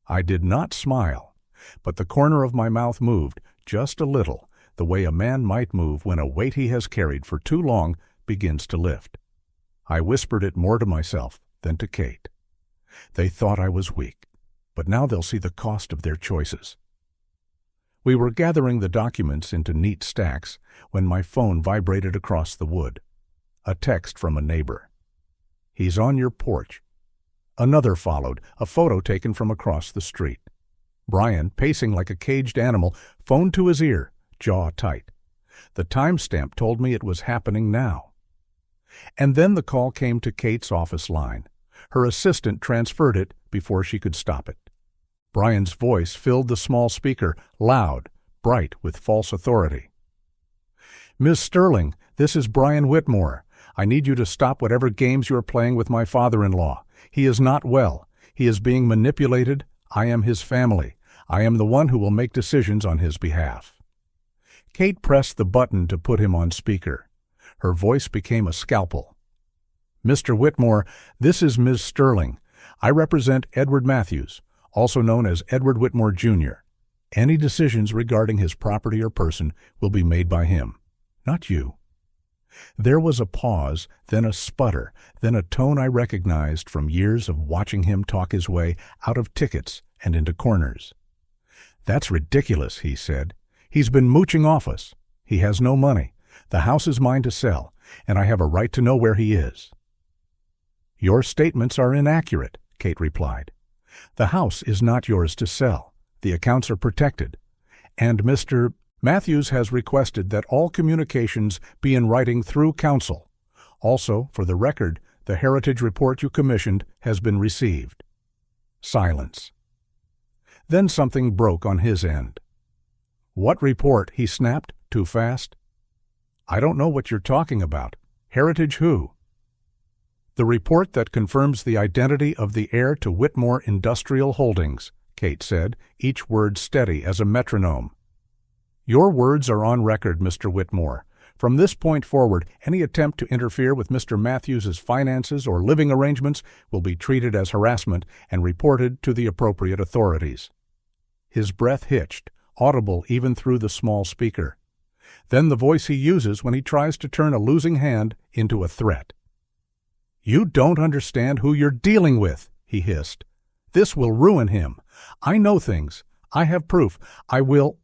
H: I did not smile, but the corner of my mouth moved, just a little, the way a man might move when a weight he has carried for too long begins to lift. I whispered it more to myself than to Kate. They thought I was weak, but now they'll see the cost of their choices. We were gathering the documents into neat stacks when my phone vibrated across the wood. A text from a neighbor. He's on your porch." Another followed, a photo taken from across the street. Brian, pacing like a caged animal, phone to his ear, jaw tight. The timestamp told me it was happening now. And then the call came to Kate's office line. Her assistant transferred it before she could stop it. Brian's voice filled the small speaker, loud, bright with false authority. "Ms. Sterling, this is Brian Whitmore. I need you to stop whatever games you are playing with my father-in-law. He is not well. He is being manipulated. I am his family. I am the one who will make decisions on his behalf." Kate pressed the button to put him on speaker. Her voice became a scalpel. "Mr. Whitmore, this is Ms. Sterling. I represent Edward Matthews, also known as Edward Whitmore, Jr. Any decisions regarding his property or person will be made by him, not you." There was a pause, then a sputter, then a tone I recognized from years of watching him talk his way out of tickets and into corners. "That's ridiculous," he said. "He's been mooching off us. He has no money. The house is mine to sell, and I have a right to know where he is." "Your statements are inaccurate," Kate replied. "The house is not yours to sell. The accounts are protected. And Mr. Matthews has requested that all communications be in writing through counsel. Also, for the record, the heritage report you commissioned has been received." Silence. Then something broke on his end. "What report?" he snapped, too fast. "I don't know what you're talking about. Heritage who?" "The report that confirms the identity of the heir to Whitmore Industrial Holdings," Kate said, each word steady as a metronome. "Your words are on record, Mr. Whitmore. From this point forward, any attempt to interfere with Mr. Matthews's finances or living arrangements will be treated as harassment and reported to the appropriate authorities." His breath hitched, audible even through the small speaker. Then the voice he uses when he tries to turn a losing hand into a threat. "You don't understand who you're dealing with," he hissed. "This will ruin him. I know things. I have proof. I will—"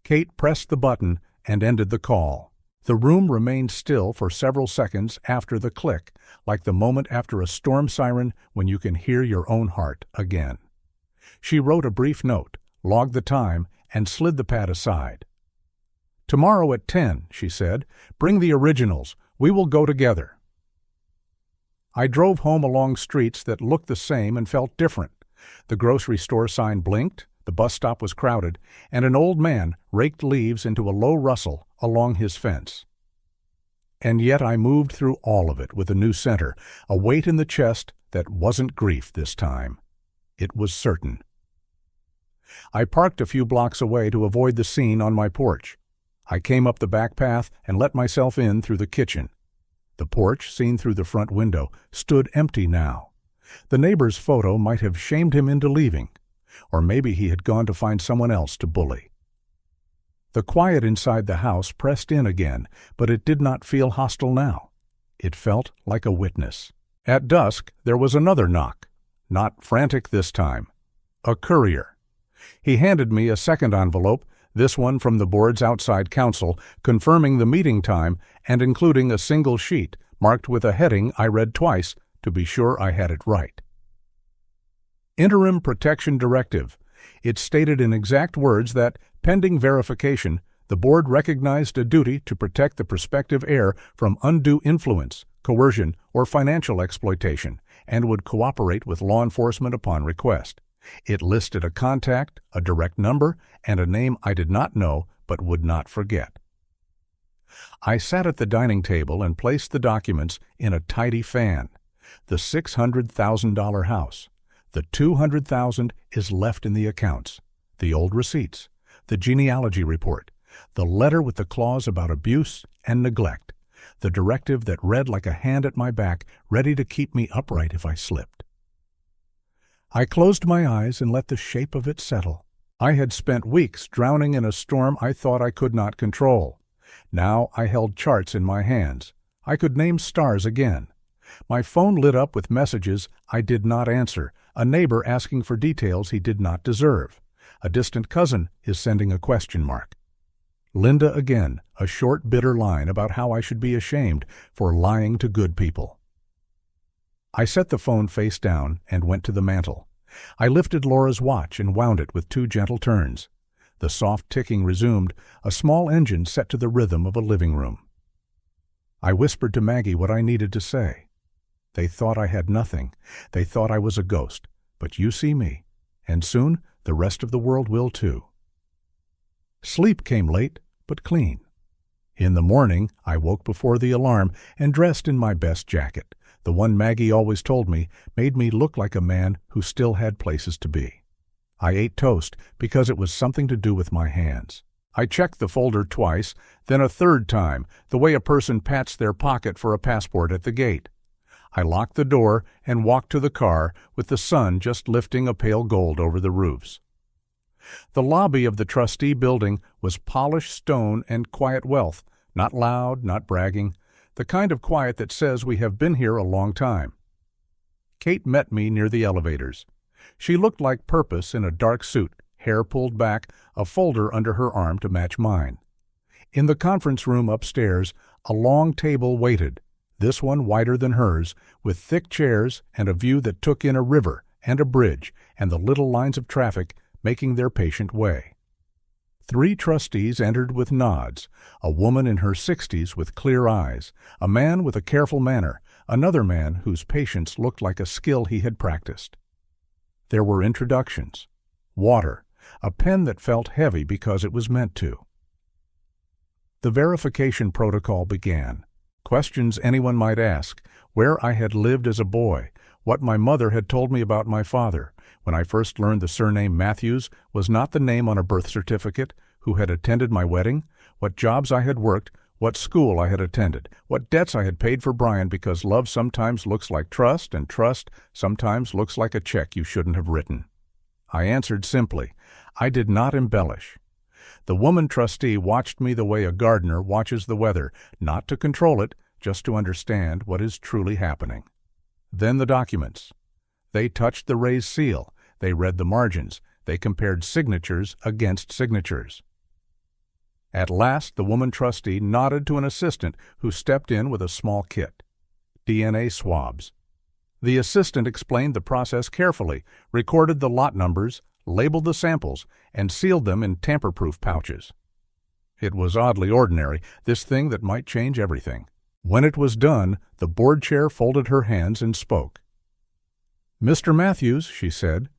H: Kate pressed the button and ended the call. The room remained still for several seconds after the click, like the moment after a storm siren when you can hear your own heart again. She wrote a brief note, logged the time, and slid the pad aside. "Tomorrow at 10, she said. "Bring the originals. We will go together." I drove home along streets that looked the same and felt different. The grocery store sign blinked, the bus stop was crowded, and an old man raked leaves into a low rustle along his fence. And yet I moved through all of it with a new center, a weight in the chest that wasn't grief this time. It was certain. I parked a few blocks away to avoid the scene on my porch. I came up the back path and let myself in through the kitchen. The porch, seen through the front window, stood empty now. The neighbor's photo might have shamed him into leaving, or maybe he had gone to find someone else to bully. The quiet inside the house pressed in again, but it did not feel hostile now. It felt like a witness. At dusk, there was another knock, not frantic this time. A courier. He handed me a second envelope, this one from the board's outside counsel, confirming the meeting time and including a single sheet marked with a heading I read twice to be sure I had it right. Interim Protection Directive. It stated in exact words that, pending verification, the board recognized a duty to protect the prospective heir from undue influence, coercion, or financial exploitation, and would cooperate with law enforcement upon request. It listed a contact, a direct number, and a name I did not know but would not forget. I sat at the dining table and placed the documents in a tidy fan. The $600,000 house. The $200,000 is left in the accounts. The old receipts. The genealogy report. The letter with the clause about abuse and neglect. The directive that read like a hand at my back, ready to keep me upright if I slipped. I closed my eyes and let the shape of it settle. I had spent weeks drowning in a storm I thought I could not control. Now I held charts in my hands. I could name stars again. My phone lit up with messages I did not answer, a neighbor asking for details he did not deserve. A distant cousin is sending a question mark. Linda again, a short, bitter line about how I should be ashamed for lying to good people. I set the phone face down and went to the mantel. I lifted Laura's watch and wound it with 2 gentle turns. The soft ticking resumed, a small engine set to the rhythm of a living room. I whispered to Maggie what I needed to say. They thought I had nothing. They thought I was a ghost. But you see me, and soon the rest of the world will too. Sleep came late, but clean. In the morning, I woke before the alarm and dressed in my best jacket. The one Maggie always told me made me look like a man who still had places to be. I ate toast because it was something to do with my hands. I checked the folder twice, then a third time, the way a person pats their pocket for a passport at the gate. I locked the door and walked to the car with the sun just lifting a pale gold over the roofs. The lobby of the trustee building was polished stone and quiet wealth, not loud, not bragging, the kind of quiet that says we have been here a long time. Kate met me near the elevators. She looked like Purpose in a dark suit, hair pulled back, a folder under her arm to match mine. In the conference room upstairs, a long table waited, this one wider than hers, with thick chairs and a view that took in a river and a bridge and the little lines of traffic making their patient way. 3 trustees entered with nods, a woman in her 60s with clear eyes, a man with a careful manner, another man whose patience looked like a skill he had practiced. There were introductions, water, a pen that felt heavy because it was meant to. The verification protocol began. Questions anyone might ask, where I had lived as a boy, what my mother had told me about my father, when I first learned the surname Matthews was not the name on a birth certificate, who had attended my wedding, what jobs I had worked, what school I had attended, what debts I had paid for Brian because love sometimes looks like trust and trust sometimes looks like a check you shouldn't have written. I answered simply. I did not embellish. The woman trustee watched me the way a gardener watches the weather, not to control it, just to understand what is truly happening. Then the documents. They touched the raised seal. They read the margins. They compared signatures against signatures. At last, the woman trustee nodded to an assistant who stepped in with a small kit. DNA swabs. The assistant explained the process carefully, recorded the lot numbers, labeled the samples, and sealed them in tamper-proof pouches. It was oddly ordinary, this thing that might change everything. When it was done, the board chair folded her hands and spoke. "Mr. Matthews," she said,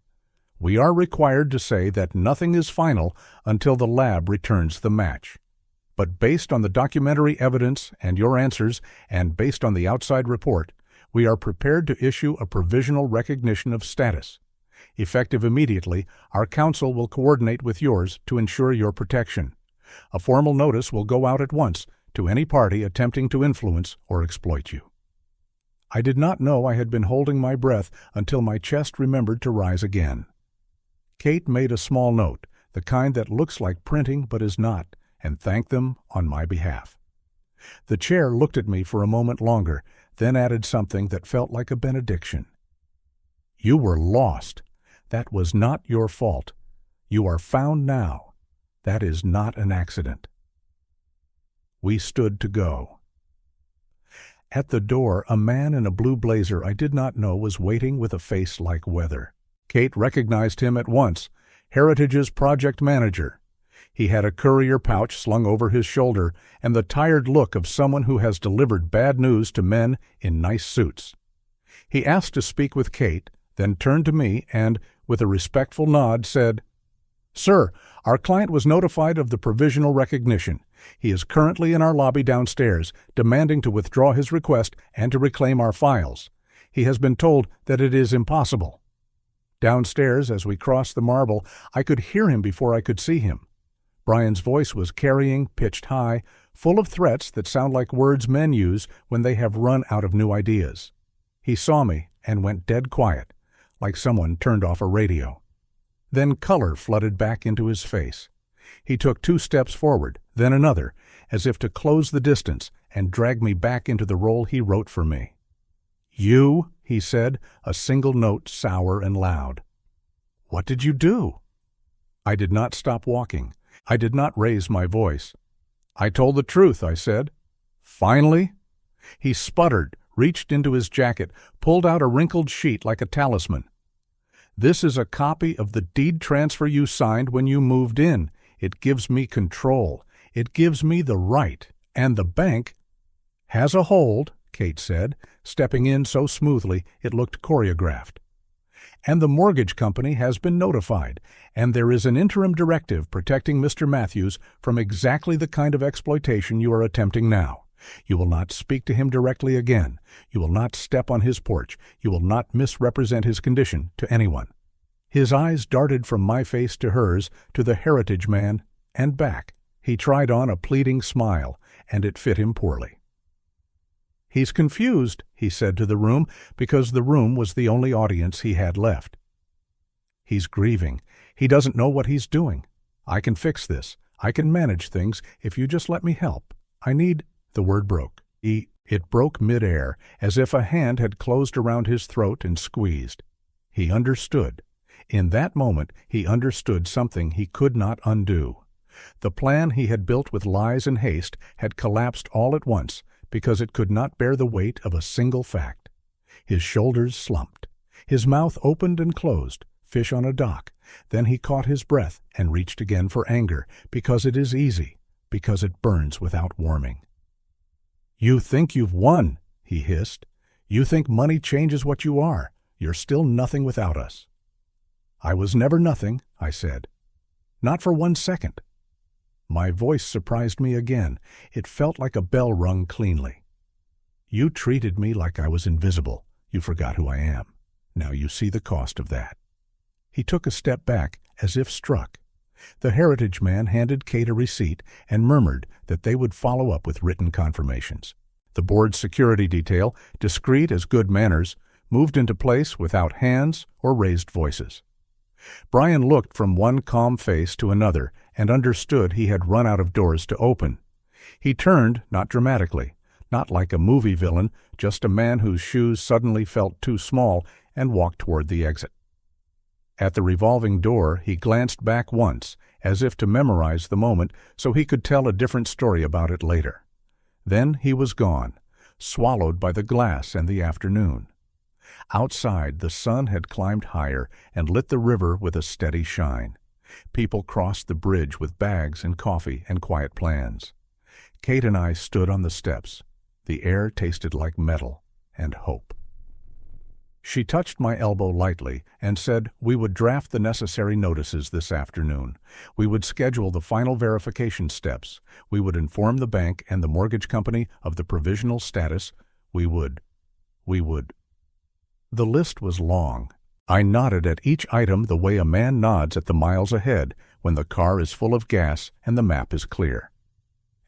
H: "we are required to say that nothing is final until the lab returns the match. But based on the documentary evidence and your answers, and based on the outside report, we are prepared to issue a provisional recognition of status. Effective immediately, our counsel will coordinate with yours to ensure your protection. A formal notice will go out at once to any party attempting to influence or exploit you." I did not know I had been holding my breath until my chest remembered to rise again. Kate made a small note, the kind that looks like printing but is not, and thanked them on my behalf. The chair looked at me for a moment longer, then added something that felt like a benediction. "You were lost. That was not your fault. You are found now. That is not an accident." We stood to go. At the door, a man in a blue blazer I did not know was waiting with a face like weather. Kate recognized him at once, Heritage's project manager. He had a courier pouch slung over his shoulder and the tired look of someone who has delivered bad news to men in nice suits. He asked to speak with Kate, then turned to me and, with a respectful nod, said, "Sir, our client was notified of the provisional recognition. He is currently in our lobby downstairs, demanding to withdraw his request and to reclaim our files. He has been told that it is impossible." Downstairs, as we crossed the marble, I could hear him before I could see him. Brian's voice was carrying, pitched high, full of threats that sound like words men use when they have run out of new ideas. He saw me and went dead quiet, like someone turned off a radio. Then color flooded back into his face. He took 2 steps forward, then another, as if to close the distance and drag me back into the role he wrote for me. "You," he said, a single note sour and loud. "What did you do?" I did not stop walking. I did not raise my voice. "I told the truth," I said. "Finally?" He sputtered, reached into his jacket, pulled out a wrinkled sheet like a talisman. "This is a copy of the deed transfer you signed when you moved in. It gives me control. It gives me the right. And the bank has a hold," Kate said, stepping in so smoothly it looked choreographed. "And the mortgage company has been notified, and there is an interim directive protecting Mr. Matthews from exactly the kind of exploitation you are attempting now. You will not speak to him directly again. You will not step on his porch. You will not misrepresent his condition to anyone." His eyes darted from my face to hers, to the heritage man, and back. He tried on a pleading smile, and it fit him poorly. "He's confused," he said to the room, because the room was the only audience he had left. "He's grieving. He doesn't know what he's doing. I can fix this. I can manage things if you just let me help. I need—" The word broke. It broke mid-air, as if a hand had closed around his throat and squeezed. He understood. In that moment, he understood something he could not undo. The plan he had built with lies and haste had collapsed all at once because it could not bear the weight of a single fact. His shoulders slumped. His mouth opened and closed, fish on a dock. Then he caught his breath and reached again for anger, because it is easy, because it burns without warming. "You think you've won," he hissed. "You think money changes what you are. You're still nothing without us." "I was never nothing," I said. "Not for 1 second." My voice surprised me again. It felt like a bell rung cleanly. "You treated me like I was invisible. You forgot who I am. Now you see the cost of that." He took a step back, as if struck. The heritage man handed Kate a receipt and murmured that they would follow up with written confirmations. The board's security detail, discreet as good manners, moved into place without hands or raised voices. Brian looked from one calm face to another and understood he had run out of doors to open. He turned, not dramatically, not like a movie villain, just a man whose shoes suddenly felt too small, and walked toward the exit. At the revolving door, he glanced back once, as if to memorize the moment so he could tell a different story about it later. Then he was gone, swallowed by the glass and the afternoon. Outside, the sun had climbed higher and lit the river with a steady shine. People crossed the bridge with bags and coffee and quiet plans. Kate and I stood on the steps. The air tasted like metal and hope. She touched my elbow lightly and said we would draft the necessary notices this afternoon. We would schedule the final verification steps. We would inform the bank and the mortgage company of the provisional status. We would. The list was long. I nodded at each item the way a man nods at the miles ahead when the car is full of gas and the map is clear.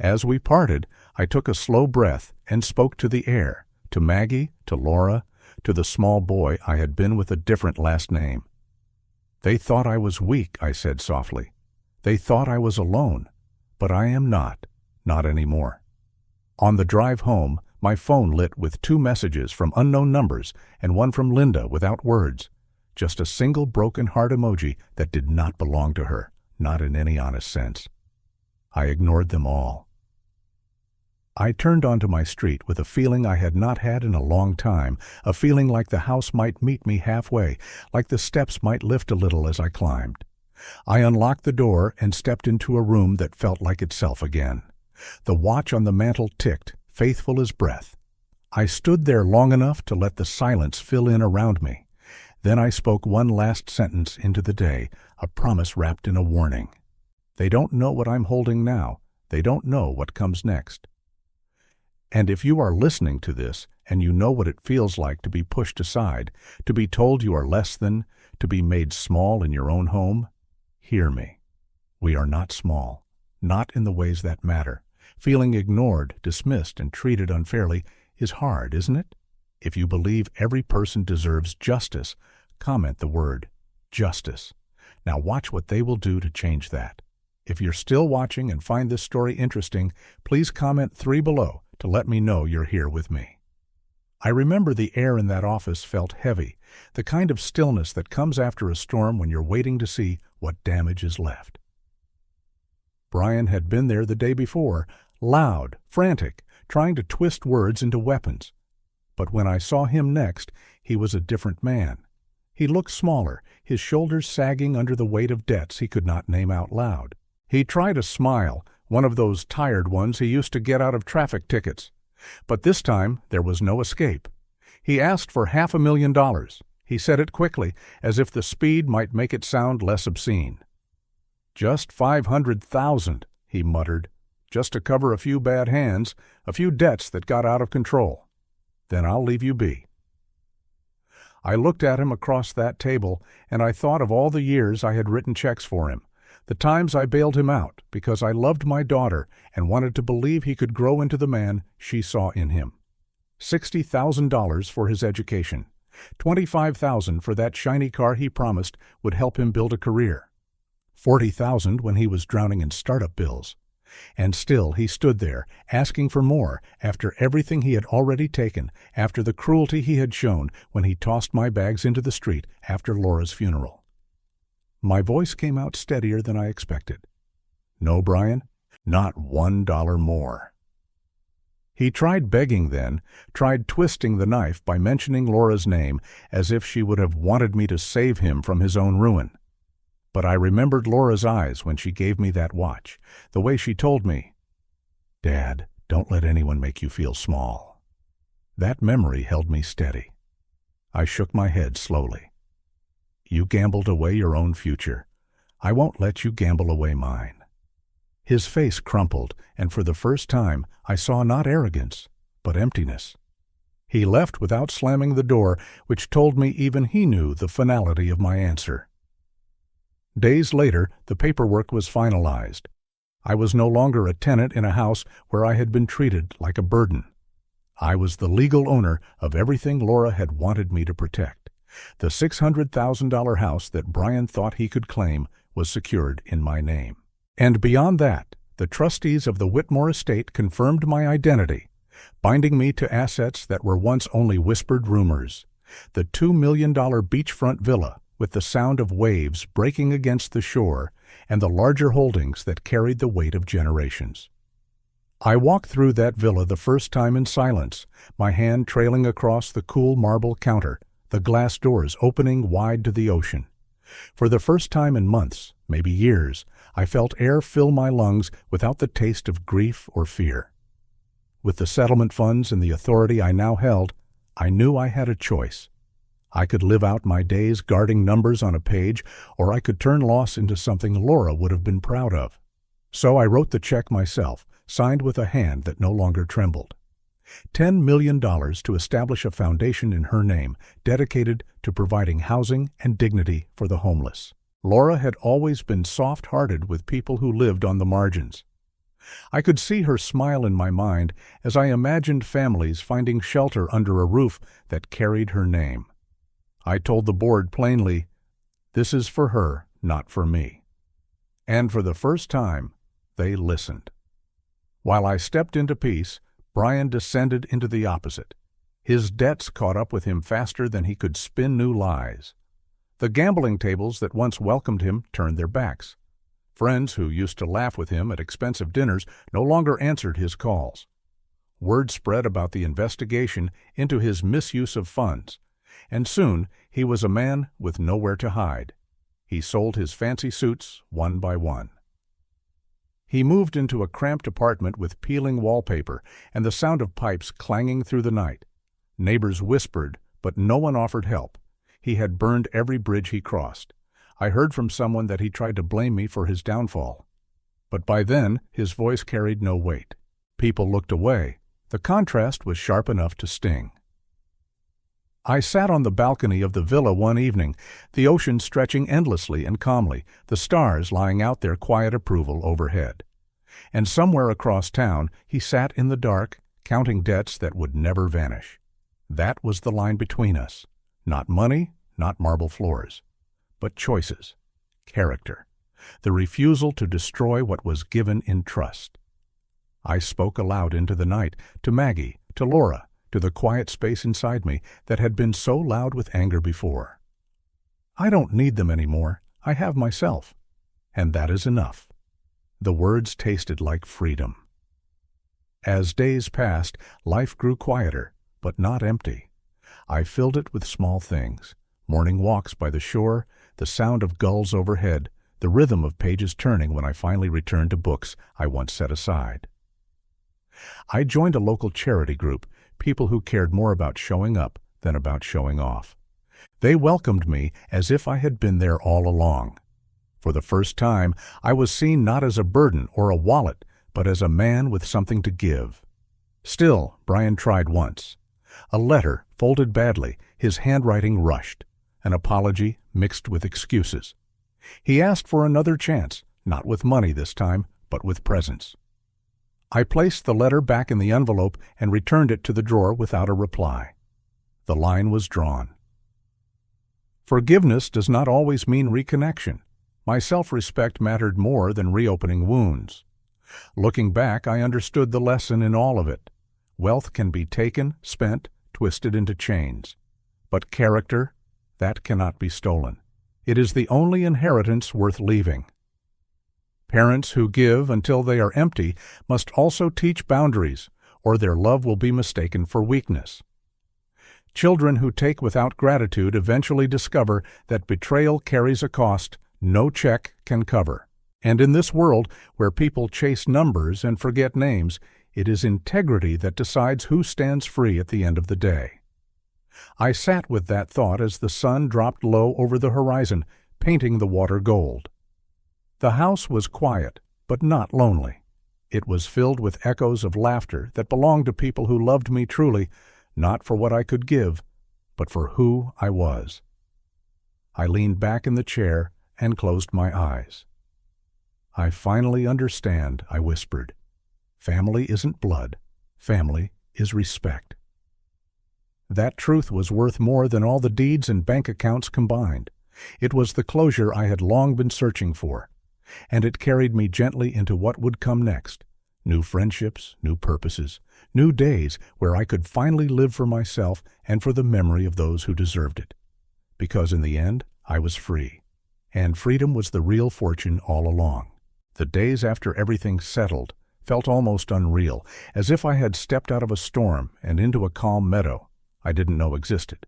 H: As we parted, I took a slow breath and spoke to the air, to Maggie, to Laura, to the small boy I had been with a different last name. "They thought I was weak," I said softly. "They thought I was alone. But I am not anymore." On the drive home, my phone lit with 2 messages from unknown numbers and one from Linda without words. Just a single broken heart emoji that did not belong to her, not in any honest sense. I ignored them all. I turned onto my street with a feeling I had not had in a long time, a feeling like the house might meet me halfway, like the steps might lift a little as I climbed. I unlocked the door and stepped into a room that felt like itself again. The watch on the mantel ticked, faithful as breath. I stood there long enough to let the silence fill in around me. Then I spoke one last sentence into the day, a promise wrapped in a warning. They don't know what I'm holding now. They don't know what comes next. And if you are listening to this and you know what it feels like to be pushed aside, to be told you are less than, to be made small in your own home, hear me. We are not small, not in the ways that matter. Feeling ignored, dismissed, and treated unfairly is hard, isn't it? If you believe every person deserves justice, comment the word justice. Now watch what they will do to change that. If you're still watching and find this story interesting, please comment 3 below to let me know you're here with me. I remember the air in that office felt heavy, the kind of stillness that comes after a storm when you're waiting to see what damage is left. Brian had been there the day before, loud, frantic, trying to twist words into weapons. But when I saw him next, he was a different man. He looked smaller, his shoulders sagging under the weight of debts he could not name out loud. He tried a smile, one of those tired ones he used to get out of traffic tickets. But this time there was no escape. He asked for $500,000. He said it quickly, as if the speed might make it sound less obscene. "Just 500,000, he muttered, "just to cover a few bad hands, a few debts that got out of control. Then I'll leave you be." I looked at him across that table, and I thought of all the years I had written checks for him, the times I bailed him out because I loved my daughter and wanted to believe he could grow into the man she saw in him. $60,000 for his education, $25,000 for that shiny car he promised would help him build a career, $40,000 when he was drowning in startup bills. And still he stood there, asking for more, after everything he had already taken, after the cruelty he had shown when he tossed my bags into the street after Laura's funeral. My voice came out steadier than I expected. "No, Brian, not $1 more." He tried begging then, tried twisting the knife by mentioning Laura's name as if she would have wanted me to save him from his own ruin. But I remembered Laura's eyes when she gave me that watch, the way she told me, "Dad, don't let anyone make you feel small." That memory held me steady. I shook my head slowly. "You gambled away your own future. I won't let you gamble away mine." His face crumpled, and for the first time I saw not arrogance, but emptiness. He left without slamming the door, which told me even he knew the finality of my answer. Days later, the paperwork was finalized. I was no longer a tenant in a house where I had been treated like a burden. I was the legal owner of everything Laura had wanted me to protect. The $600,000 house that Brian thought he could claim was secured in my name. And beyond that, the trustees of the Whitmore estate confirmed my identity, binding me to assets that were once only whispered rumors. The $2 million beachfront villa, with the sound of waves breaking against the shore, and the larger holdings that carried the weight of generations. I walked through that villa the first time in silence, my hand trailing across the cool marble counter, the glass doors opening wide to the ocean. For the first time in months, maybe years, I felt air fill my lungs without the taste of grief or fear. With the settlement funds and the authority I now held, I knew I had a choice. I could live out my days guarding numbers on a page, or I could turn loss into something Laura would have been proud of. So I wrote the check myself, signed with a hand that no longer trembled. $10 million to establish a foundation in her name, dedicated to providing housing and dignity for the homeless. Laura had always been soft-hearted with people who lived on the margins. I could see her smile in my mind as I imagined families finding shelter under a roof that carried her name. I told the board plainly, "This is for her, not for me." And for the first time, they listened. While I stepped into peace, Brian descended into the opposite. His debts caught up with him faster than he could spin new lies. The gambling tables that once welcomed him turned their backs. Friends who used to laugh with him at expensive dinners no longer answered his calls. Word spread about the investigation into his misuse of funds, and soon he was a man with nowhere to hide. He sold his fancy suits one by one. He moved into a cramped apartment with peeling wallpaper and the sound of pipes clanging through the night. Neighbors whispered, but no one offered help. He had burned every bridge he crossed. I heard from someone that he tried to blame me for his downfall. But by then, his voice carried no weight. People looked away. The contrast was sharp enough to sting. I sat on the balcony of the villa one evening, the ocean stretching endlessly and calmly, the stars lying out their quiet approval overhead. And somewhere across town, he sat in the dark, counting debts that would never vanish. That was the line between us. Not money, not marble floors, but choices, character, the refusal to destroy what was given in trust. I spoke aloud into the night, to Maggie, to Laura, to the quiet space inside me that had been so loud with anger before. I don't need them anymore. I have myself. And that is enough. The words tasted like freedom. As days passed, life grew quieter. but not empty. I filled it with small things: morning walks by the shore, the sound of gulls overhead, the rhythm of pages turning when I finally returned to books I once set aside. I joined a local charity group, people who cared more about showing up than about showing off. They welcomed me as if I had been there all along. For the first time, I was seen not as a burden or a wallet, but as a man with something to give. Still, Brian tried once. A letter, folded badly, his handwriting rushed. An apology mixed with excuses. He asked for another chance, not with money this time, but with presence. I placed the letter back in the envelope and returned it to the drawer without a reply. The line was drawn. Forgiveness does not always mean reconnection. My self-respect mattered more than reopening wounds. Looking back, I understood the lesson in all of it. Wealth can be taken, spent, twisted into chains. But character, that cannot be stolen. It is the only inheritance worth leaving. Parents who give until they are empty must also teach boundaries, or their love will be mistaken for weakness. Children who take without gratitude eventually discover that betrayal carries a cost no check can cover. And in this world, where people chase numbers and forget names, it is integrity that decides who stands free at the end of the day. I sat with that thought as the sun dropped low over the horizon, painting the water gold. The house was quiet, but not lonely. It was filled with echoes of laughter that belonged to people who loved me truly, not for what I could give, but for who I was. I leaned back in the chair and closed my eyes. "I finally understand," I whispered. "Family isn't blood. Family is respect." That truth was worth more than all the deeds and bank accounts combined. It was the closure I had long been searching for, and it carried me gently into what would come next. New friendships, new purposes, new days where I could finally live for myself and for the memory of those who deserved it. Because in the end, I was free. And freedom was the real fortune all along. The days after everything settled felt almost unreal, as if I had stepped out of a storm and into a calm meadow I didn't know existed.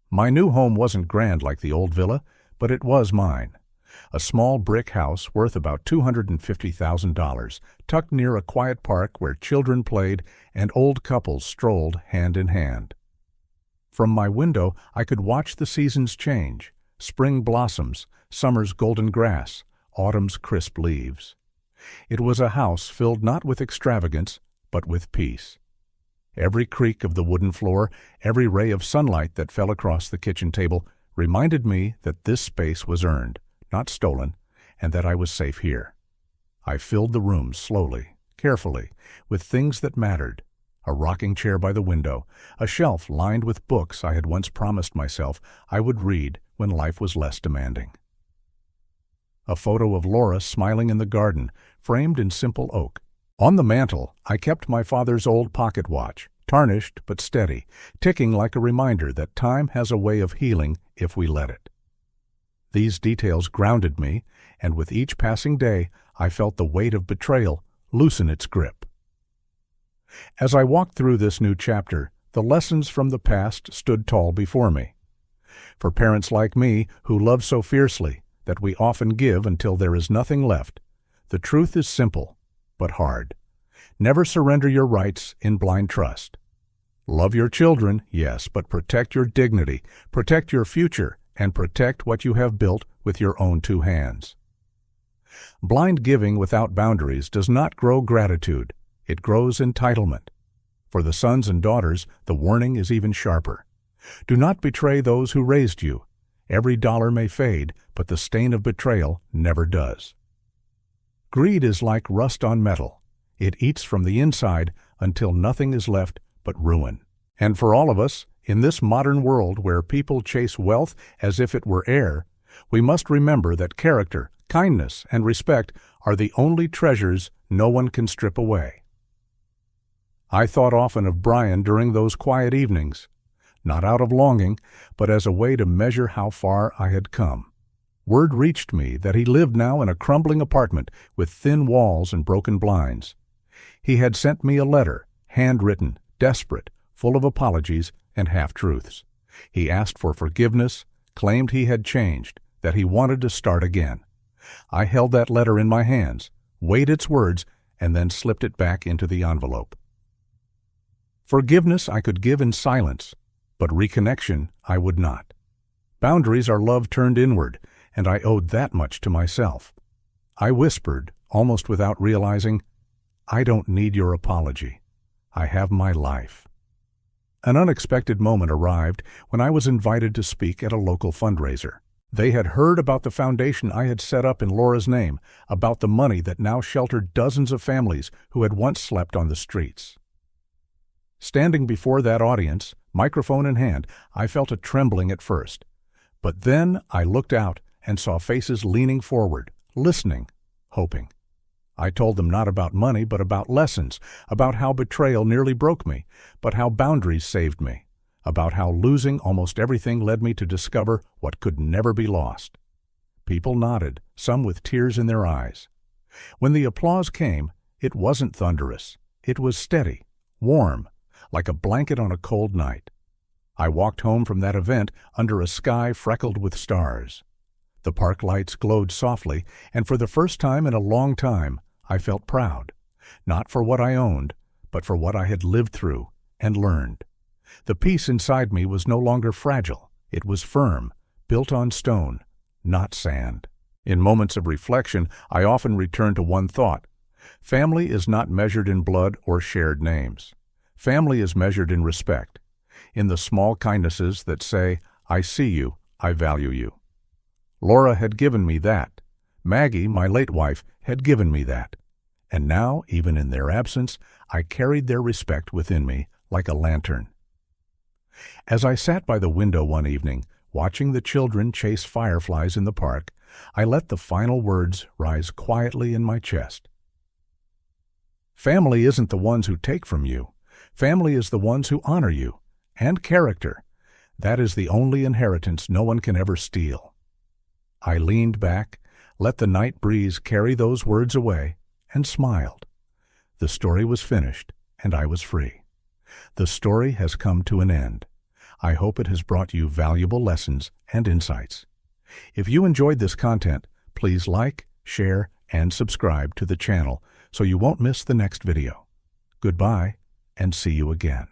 H: My new home wasn't grand like the old villa, but it was mine. A small brick house worth about $250,000, tucked near a quiet park where children played and old couples strolled hand in hand. From my window, I could watch the seasons change: spring blossoms, summer's golden grass, autumn's crisp leaves. It was a house filled not with extravagance, but with peace. Every creak of the wooden floor, every ray of sunlight that fell across the kitchen table reminded me that this space was earned, not stolen, and that I was safe here. I filled the room slowly, carefully, with things that mattered: a rocking chair by the window, a shelf lined with books I had once promised myself I would read when life was less demanding. A photo of Laura smiling in the garden, framed in simple oak. On the mantel, I kept my father's old pocket watch, tarnished but steady, ticking like a reminder that time has a way of healing if we let it. These details grounded me, and with each passing day, I felt the weight of betrayal loosen its grip. As I walked through this new chapter, the lessons from the past stood tall before me. For parents like me, who love so fiercely that we often give until there is nothing left, the truth is simple, but hard. Never surrender your rights in blind trust. Love your children, yes, but protect your dignity, protect your future, and protect what you have built with your own two hands. Blind giving without boundaries does not grow gratitude, it grows entitlement. For the sons and daughters, the warning is even sharper. Do not betray those who raised you. Every dollar may fade, but the stain of betrayal never does. Greed is like rust on metal. It eats from the inside until nothing is left but ruin. And for all of us, in this modern world where people chase wealth as if it were air, we must remember that character, kindness, and respect are the only treasures no one can strip away. I thought often of Brian during those quiet evenings, not out of longing, but as a way to measure how far I had come. Word reached me that he lived now in a crumbling apartment with thin walls and broken blinds. He had sent me a letter, handwritten, desperate, full of apologies and half-truths. He asked for forgiveness, claimed he had changed, that he wanted to start again. I held that letter in my hands, weighed its words, and then slipped it back into the envelope. Forgiveness I could give in silence, but reconnection I would not. Boundaries are love turned inward, and I owed that much to myself. I whispered, almost without realizing, "I don't need your apology. I have my life." An unexpected moment arrived when I was invited to speak at a local fundraiser. They had heard about the foundation I had set up in Laura's name, about the money that now sheltered dozens of families who had once slept on the streets. Standing before that audience, microphone in hand, I felt a trembling at first. But then I looked out and saw faces leaning forward, listening, hoping. I told them not about money, but about lessons, about how betrayal nearly broke me, but how boundaries saved me, about how losing almost everything led me to discover what could never be lost. People nodded, some with tears in their eyes. When the applause came, it wasn't thunderous. It was steady, warm, like a blanket on a cold night. I walked home from that event under a sky freckled with stars. The park lights glowed softly, and for the first time in a long time, I felt proud, not for what I owned, but for what I had lived through and learned. The peace inside me was no longer fragile. It was firm, built on stone, not sand. In moments of reflection, I often return to one thought. Family is not measured in blood or shared names. Family is measured in respect, in the small kindnesses that say, "I see you, I value you." Laura had given me that. Maggie, my late wife, had given me that. And now, even in their absence, I carried their respect within me like a lantern. As I sat by the window one evening, watching the children chase fireflies in the park, I let the final words rise quietly in my chest. Family isn't the ones who take from you. Family is the ones who honor you. And character. That is the only inheritance no one can ever steal. I leaned back, let the night breeze carry those words away, and smiled. The story was finished, and I was free. The story has come to an end. I hope it has brought you valuable lessons and insights. If you enjoyed this content, please like, share, and subscribe to the channel so you won't miss the next video. Goodbye, and see you again.